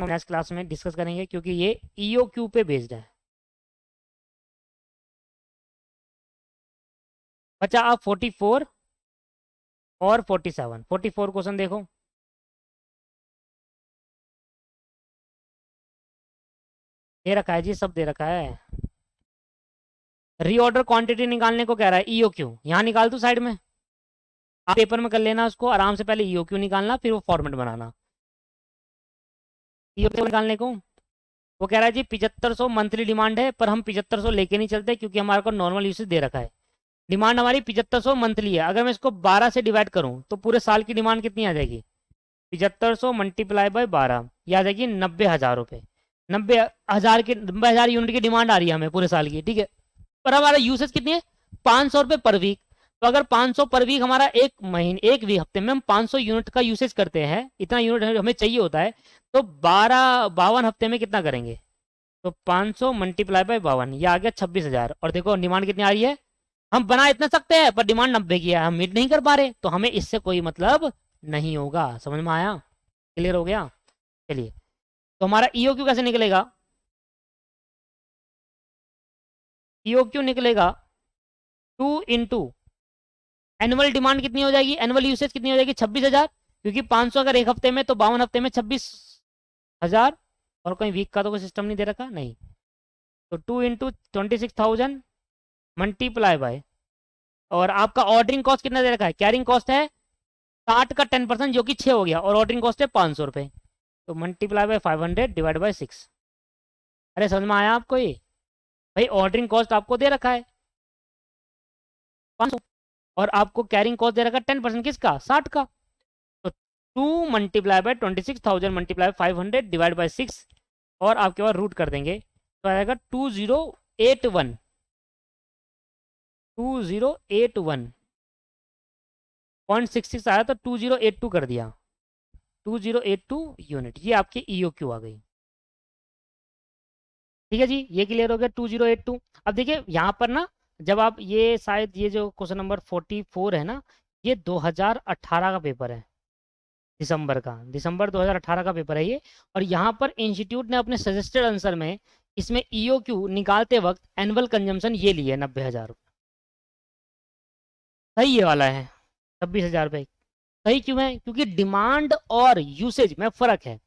नेक्स्ट क्लास में डिस्कस करेंगे क्योंकि ये ईओक्यू पे बेस्ड है। बच्चा आप 44 और 47, 44 क्वेश्चन देखो। दे रखा है जी, सब दे रखा है। रीऑर्डर क्वांटिटी निकालने को कह रहा है ईओक्यू, यहाँ निकाल दो साइड में, आप पेपर में कर लेना उसको आराम से। पहले ईओक्यू निकालना फिर वो फॉर्मेट बनाना। ईओक्यू निकालने को वो कह रहा है जी 7500 मंथली डिमांड है, पर हम 7500 लेके नहीं चलते क्योंकि हमारे को नॉर्मल यूसेज दे रखा है। डिमांड हमारी 7500 मंथली है, अगर मैं इसको 12 से डिवाइड करूं तो पूरे साल की डिमांड कितनी आ जाएगी 7500 मल्टीप्लाई बाय 12, ये आ जाएगी 90,000 रुपये। 90,000 यूनिट की डिमांड आ रही है हमें पूरे साल की, ठीक है। पर हमारा यूसेज कितनी है 500 रुपये पर वीक। तो अगर 500 पर वीक हमारा एक महीने एक वीक हफ्ते में हम 500 यूनिट का यूसेज करते हैं, इतना यूनिट हमें चाहिए होता है, तो 52 हफ्ते में कितना करेंगे, तो 500 मल्टीप्लाई बाय 52, ये आ गया 26,000। और देखो डिमांड कितनी आ रही है, हम बना इतना सकते हैं पर डिमांड 90 की है, हम मीट नहीं कर पा रहे, तो हमें इससे कोई मतलब नहीं होगा। समझ में आया, क्लियर हो गया। चलिए तो हमारा ईओक्यू कैसे निकलेगा, ईओक्यू निकलेगा 2 इंटू एनुअल डिमांड कितनी हो जाएगी, एनुअल यूसेज कितनी हो जाएगी 26,000, क्योंकि 500 अगर एक हफ्ते में तो 52 हफ्ते में 26,000। और कोई वीक का तो कोई सिस्टम नहीं दे रखा नहीं, तो 2 इंटू 26,000 मल्टीप्लाई बाय, और आपका ऑर्डरिंग कॉस्ट कितना दे रखा है, कैरिंग कॉस्ट है 60 का 10% जो कि 6 हो गया, और ऑर्डरिंग कॉस्ट है 500 रुपये, तो मल्टीप्लाई बाय 500 डिवाइड बाय 6। अरे समझ में आया आपको ये, भाई ऑर्डरिंग कॉस्ट आपको दे रखा है 500 और आपको कैरिंग कॉस्ट दे रखा है 10% किसका 60 का, तो 2 multiply by 26,000 multiply 500 divide by 6 और आपके पास रूट कर देंगे तो आ जाएगा 2081 0.66 आया तो 2082 कर दिया 2082 यूनिट। ये आपकी EOQ आ गई। ठीक है जी, ये क्लियर हो गया 2082। अब देखिए यहाँ पर ना, जब आप ये शायद ये जो क्वेश्चन नंबर 44 है ना, ये 2018 का पेपर है, दिसंबर 2018 का पेपर है ये। और यहाँ पर इंस्टीट्यूट ने अपने सजेस्टेड आंसर में इसमें EOQ निकालते वक्त एनुअल कंजम्पशन ये लिए 90,000। सही ये वाला है 26,000 रुपये। सही क्यों है? क्योंकि डिमांड और यूसेज में फर्क है।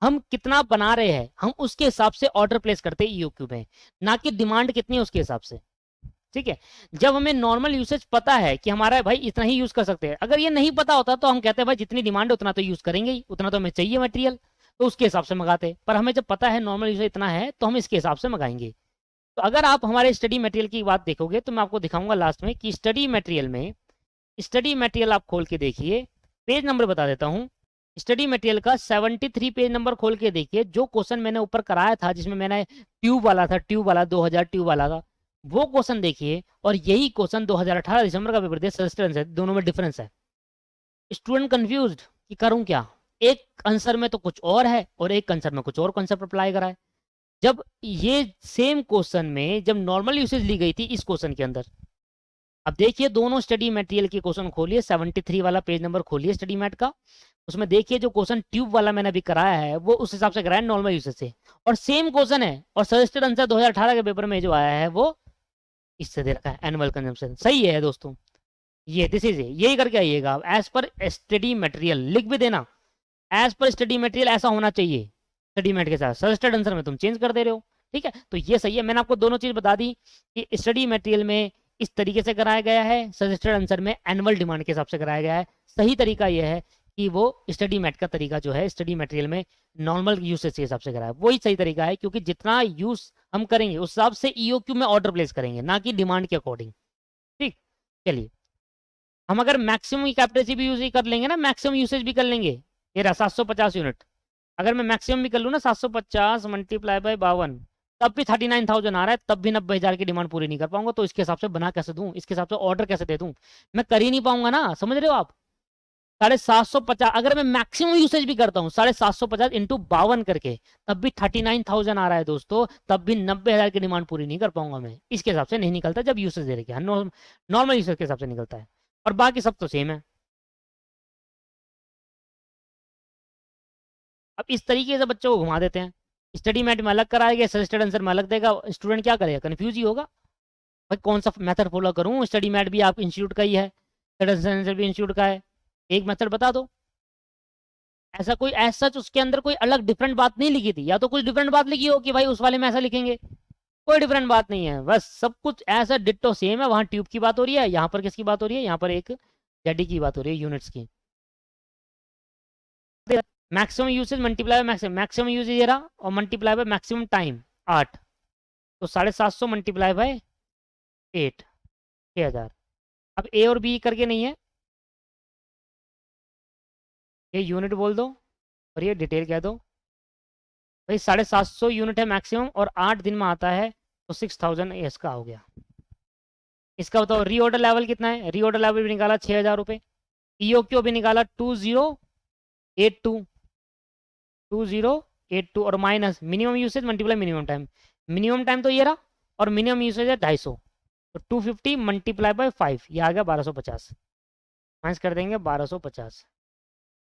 हम कितना बना रहे हैं हम उसके हिसाब से ऑर्डर प्लेस करते हैं EOQ में, ना कि डिमांड कितनी है उसके हिसाब से। ठीक है, जब हमें नॉर्मल यूसेज पता है कि हमारा भाई इतना ही यूज कर सकते हैं, अगर ये नहीं पता होता तो हम कहते हैं भाई जितनी डिमांड है उतना तो यूज करेंगे ही, उतना तो हमें चाहिए मटेरियल, तो उसके हिसाब से मंगाते हैं। पर हमें जब पता है नॉर्मल यूसेज इतना है तो हम इसके हिसाब से मंगाएंगे। तो अगर आप हमारे स्टडी मटेरियल की बात देखोगे तो मैं आपको दिखाऊंगा लास्ट में कि स्टडी मटेरियल आप खोल के देखिए, पेज नंबर बता देता हूँ। स्टडी मटेरियल का 73 पेज नंबर खोल के देखिए, जो क्वेश्चन मैंने ऊपर कराया था जिसमें मैंने ट्यूब वाला 2000 ट्यूब वाला था, वो क्वेश्चन देखिए। और यही क्वेश्चन 2018 दिसंबर का पेपर दे, सजेस्टेड है, दोनों में डिफरेंस है। स्टूडेंट कंफ्यूज्ड कि करूं क्या, एक आंसर में तो कुछ और है और एक आंसर में कुछ और कॉन्सेप्ट अप्लाई करा है। जब ये सेम क्वेश्चन में जब नॉर्मल यूसेज ली गई थी इस क्वेश्चन के अंदर, अब देखिए दोनों स्टडी मटेरियल के क्वेश्चन खोलिए, 73 वाला पेज नंबर खोलिए स्टडी मैट का, उसमें देखिए जो क्वेश्चन ट्यूब वाला मैंने अभी कराया है वो उस हिसाब से कराया नॉर्मल यूसेज से, और सेम क्वेश्चन है। और सजेस्टेड आंसर 2018 के पेपर में जो आया है वो इससे दे रखा है, एनुअल कंजम्पशन। सही है दोस्तों, ये दिस इज यही करके आइएगा एज पर स्टडी मटेरियल, लिख भी देना एज पर स्टडी मटेरियल ऐसा होना चाहिए। स्टडी मेट के साथ सजेस्टेड आंसर में तुम चेंज कर दे रहे हो। ठीक है, तो ये सही है, मैंने आपको दोनों चीज बता दी कि स्टडी मटेरियल में इस तरीके से कराया गया है, सजेस्टेड आंसर में एनुअल डिमांड के हिसाब से कराया गया है। सही तरीका यह है कि वो स्टडी मैट का तरीका जो है स्टडी मटेरियल में नॉर्मल यूसेज के हिसाब से कराया, वही सही तरीका है, क्योंकि जितना यूज हम करेंगे उस हिसाब से EOQ में ऑर्डर प्लेस करेंगे, ना कि डिमांड के अकॉर्डिंग। ठीक, चलिए हम अगर मैक्सिमम कैपेसिटी भी यूज कर लेंगे ना, मैक्सिमम यूसेज भी कर लेंगे, ये रहा 750 यूनिट। अगर मैं मैक्सिमम भी कर लूँ ना 750 मल्टीप्लाई बाय 52, तब भी 39,000 आ रहा है, तब भी 90,000 की डिमांड पूरी नहीं कर पाऊंगा। तो इसके हिसाब से बना कैसे दूं, इसके हिसाब से ऑर्डर कैसे दे दूं, मैं कर ही नहीं पाऊंगा ना, समझ रहे हो आप। 750 अगर मैं मैक्सिमम यूसेज भी करता हूँ 750 इंटू 52 करके, तब भी 39,000 आ रहा है दोस्तों, तब भी 90,000 की डिमांड पूरी नहीं कर पाऊंगा मैं। इसके हिसाब से नहीं निकलता जब यूसेज दे रखे, नॉर्मल यूसेज के हिसाब से निकलता है, और बाकी सब तो सेम है। अब इस तरीके से बच्चों को घुमा देते हैं, स्टडी मैट में अलग कराएगा, सजेस्टेड आंसर में अलग देगा, स्टूडेंट क्या करेगा, कंफ्यूज ही होगा भाई कौन सा मेथड फॉलो करूं। स्टडी मैट भी आप इंस्टीट्यूट का ही है, सजेस्टेड आंसर भी इंस्टीट्यूट का है, एक मेथड बता दो। ऐसा कोई ऐसा उसके अंदर कोई अलग डिफरेंट बात नहीं लिखी थी, या तो कुछ डिफरेंट बात लिखी हो कि भाई उस वाले में ऐसा लिखेंगे, कोई डिफरेंट बात नहीं है, बस सब कुछ ऐसा डिट्टो सेम है। वहां ट्यूब की बात हो रही है, यहाँ पर किसकी बात हो रही है, यहाँ पर एक जेडी की बात हो रही है, यूनिट्स की। Maximum usage multiply by maximum usage ये रहा, और मल्टीप्लाई बाय मैक्सिमम टाइम 8, तो 750 मल्टीप्लाई बाय 8, 6,000। अब ए और बी करके नहीं है, ये यूनिट बोल दो और ये डिटेल कह दो भाई। 750 यूनिट है मैक्सिमम और 8 दिन में आता है, तो 6,000 इसका हो गया। इसका बताओ रीऑर्डर लेवल कितना है, रीऑर्डर लेवल भी निकाला 6,000 रुपये, EOQ भी निकाला 2082, 2082 और minus minimum usage multiply minimum time तो ये रहा, और मिनिमम यूसेज है 250, तो 250 मल्टीप्लाई बाय 5, ये आ गया 1250, माइनस कर देंगे 1250।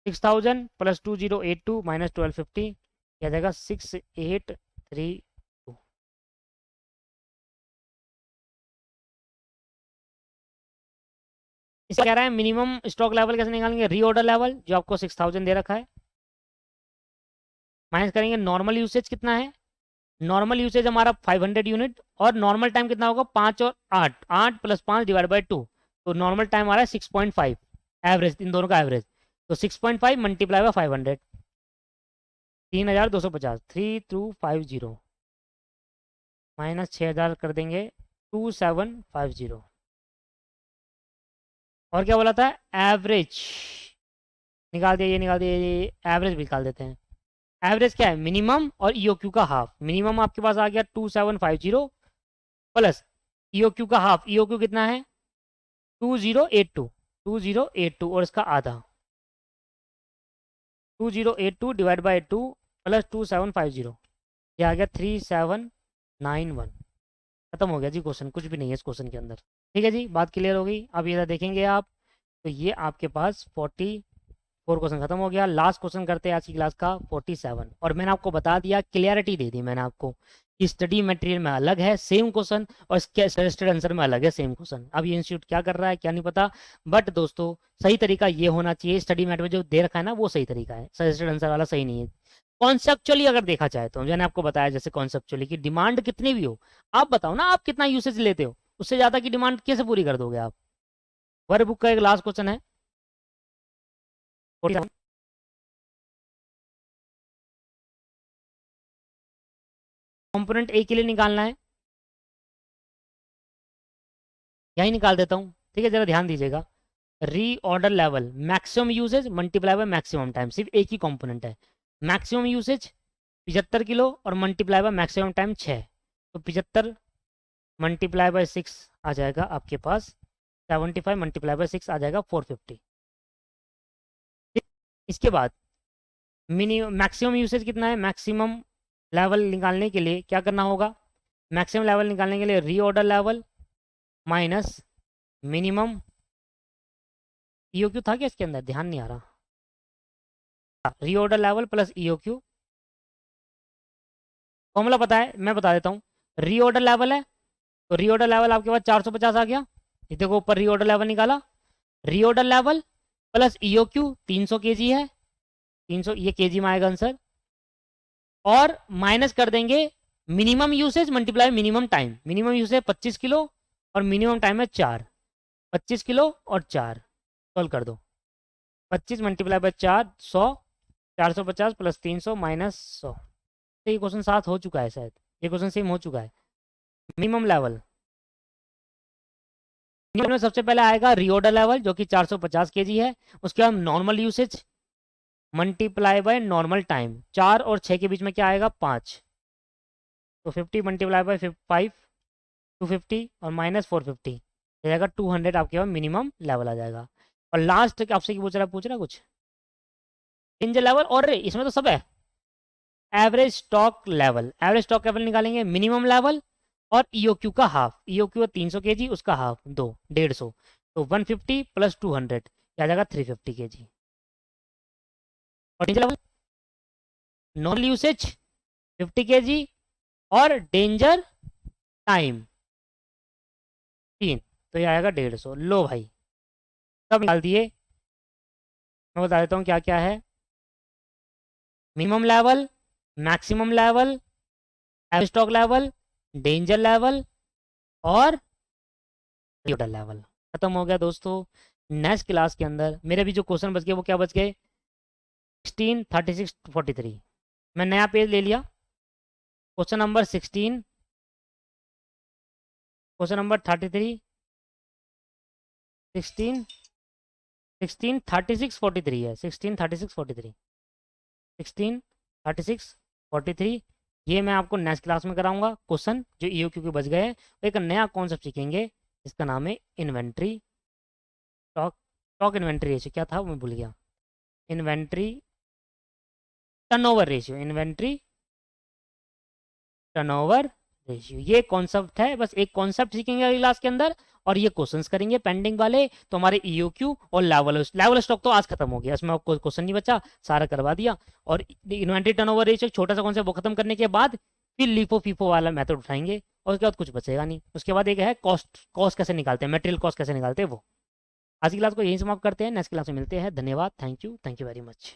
6,000 प्लस 2082 माइनस 1250, यह आ जाएगा 6832। इसका कह रहा है मिनिमम स्टॉक लेवल कैसे निकालेंगे, रीऑर्डर लेवल जो आपको 6,000 दे रखा है, माइनस करेंगे नॉर्मल यूसेज कितना है, नॉर्मल यूसेज हमारा 500 यूनिट, और नॉर्मल टाइम कितना होगा 5 और 8, 8 प्लस 5 डिवाइड बाई 2, तो नॉर्मल टाइम आ रहा है 6.5, एवरेज इन दोनों का एवरेज, तो 6.5 मल्टीप्लाई बाय 500, 3,250, 3250 माइनस 6,000 कर देंगे 2750। और क्या बोला था, एवरेज निकाल दिया, ये निकाल दिया, ये एवरेज भी निकाल देते हैं। एवरेज क्या है, मिनिमम और ईओक्यू का हाफ। मिनिमम आपके पास आ गया 2750 प्लस ईओक्यू का हाफ। ईओक्यू कितना है 2082, 2082 और इसका आधा 2082 डिवाइड बाई 2 प्लस 2750, ये आ गया 3791। खत्म हो गया जी क्वेश्चन, कुछ भी नहीं है इस क्वेश्चन के अंदर। ठीक है जी, बात क्लियर हो गई। अब इधर देखेंगे आप, तो ये आपके पास 44 क्वेश्चन खत्म हो गया। लास्ट क्वेश्चन करते हैं आज की क्लास का 47। और मैंने आपको बता दिया, क्लियरिटी दे दी मैंने आपको कि स्टडी मटेरियल में अलग है सेम क्वेश्चन और इसके सजेस्टेड आंसर में अलग है सेम क्वेश्चन। अब ये इंस्टीट्यूट क्या कर रहा है क्या नहीं पता, बट दोस्तों सही तरीका ये होना चाहिए। स्टडी मैट में जो दे रखा है ना वो सही तरीका है, सजेस्टेड आंसर वाला सही नहीं है। कॉन्सेप्चुअली अगर देखा जाए तो मैंने आपको बताया जैसे कॉन्सेप्चुअली की डिमांड कितनी भी हो, आप बताओ ना आप कितना यूसेज लेते हो, उससे ज्यादा की डिमांड कैसे पूरी कर दोगे आप। वर्क बुक का एक लास्ट क्वेश्चन है 47। कंपोनेंट ए के लिए निकालना है, यही निकाल देता हूँ। ठीक है, जरा ध्यान दीजिएगा। Reorder level maximum usage multiply by maximum time, सिर्फ एक ही कंपोनेंट है। मैक्सिमम यूसेज 75 किलो और मल्टीप्लाई बाय मैक्सिमम टाइम 6, तो 75 मल्टीप्लाई बाय 6 आ जाएगा आपके पास 75 मल्टीप्लाई बाय 6 आ जाएगा 450। इसके बाद मिनिमम मैक्सिमम यूसेज कितना है, मैक्सिमम लेवल निकालने के लिए क्या करना होगा, मैक्सिमम लेवल निकालने के लिए reorder level minus minimum EOQ था क्या इसके अंदर, ध्यान नहीं आ रहा। Reorder level plus EOQ, formula पता है मैं बता देता हूँ। रीऑर्डर लेवल है तो रीऑर्डर लेवल आपके पास 450 आ गया, ये देखो ऊपर रीऑर्डर लेवल निकाला। Reorder level plus EOQ 300 KG है, 300 ये केजी में आएगा आंसर, और माइनस कर देंगे minimum usage multiply minimum time. Minimum usage 25 kilo और मिनिमम टाइम है 4, 25 किलो और 4, सॉल्व कर दो। 25 मल्टीप्लाई बाय 4 100, 450 प्लस 300 माइनस 100। तो ये क्वेश्चन 7 हो चुका है शायद, ये क्वेश्चन सेम हो चुका है। मिनिमम लेवल, मिनिमम में सबसे पहले आएगा रीऑर्डर लेवल जो कि 450 केजी है, उसके बाद normal usage multiply by normal time, 4 और 6 के बीच में क्या आएगा 5, तो 50 मल्टीप्लाई बाय 5 250 और माइनस 450 हो जाएगा 200, आपके पास मिनिमम लेवल आ जाएगा। और लास्ट आपसे पूछ रहा कुछ रेंज लेवल, और इसमें तो सब है। Average stock level, average stock level निकालेंगे, मिनिमम लेवल और ईओक्यू का हाफ। ईओक्यू 300 केजी, उसका हाफ 150, तो 150 प्लस 200 आ जाएगा 350 केजी। और range level normal usage 50 KG और डेंजर टाइम 3, तो ये आएगा 150। लो भाई सब निकाल दिए, मैं बता देता हूँ क्या क्या है। Minimum level, maximum level, average stock level, danger level और रीऑर्डर लेवल। खत्म हो गया दोस्तों। नेक्स्ट क्लास के अंदर मेरे भी जो क्वेश्चन बच गए वो क्या बच गए 16 36 43। मैं नया पेज ले लिया, क्वेश्चन नंबर 16, क्वेश्चन नंबर 33, 16 16 36 43 है, 16 36 43, 16 36 43। ये मैं आपको नेक्स्ट क्लास में कराऊंगा क्वेश्चन जो ईओक्यू के बच गए हैं। एक नया कॉन्सेप्ट सीखेंगे, इसका नाम है inventory stock, stock inventory ratio क्या था मैं भूल गया, inventory turnover ratio, inventory turnover ratio, ये कॉन्सेप्ट है। बस एक कॉन्सेप्ट सीखेंगे अगली क्लास के अंदर और ये क्वेश्चंस करेंगे पेंडिंग वाले। तो हमारे ईओक्यू और लेवल स्टॉक तो आज खत्म हो गया, इसमें आपको क्वेश्चन नहीं बचा, सारा करवा दिया। और इन्वेंट्री टर्नओवर रेशियो छोटा सा कॉन्सेप्ट वो खत्म करने के बाद फिर लीफो फीफो वाला मेथड उठाएंगे और उसके बाद कुछ बचेगा नहीं। उसके बाद एक है कॉस्ट, कॉस्ट कैसे निकालते हैं, मटेरियल कॉस्ट कैसे निकालते हैं वो। आज की क्लास को यहीं समाप्त करते हैं, नेक्स्ट क्लास में मिलते हैं। धन्यवाद, थैंक यू वेरी मच।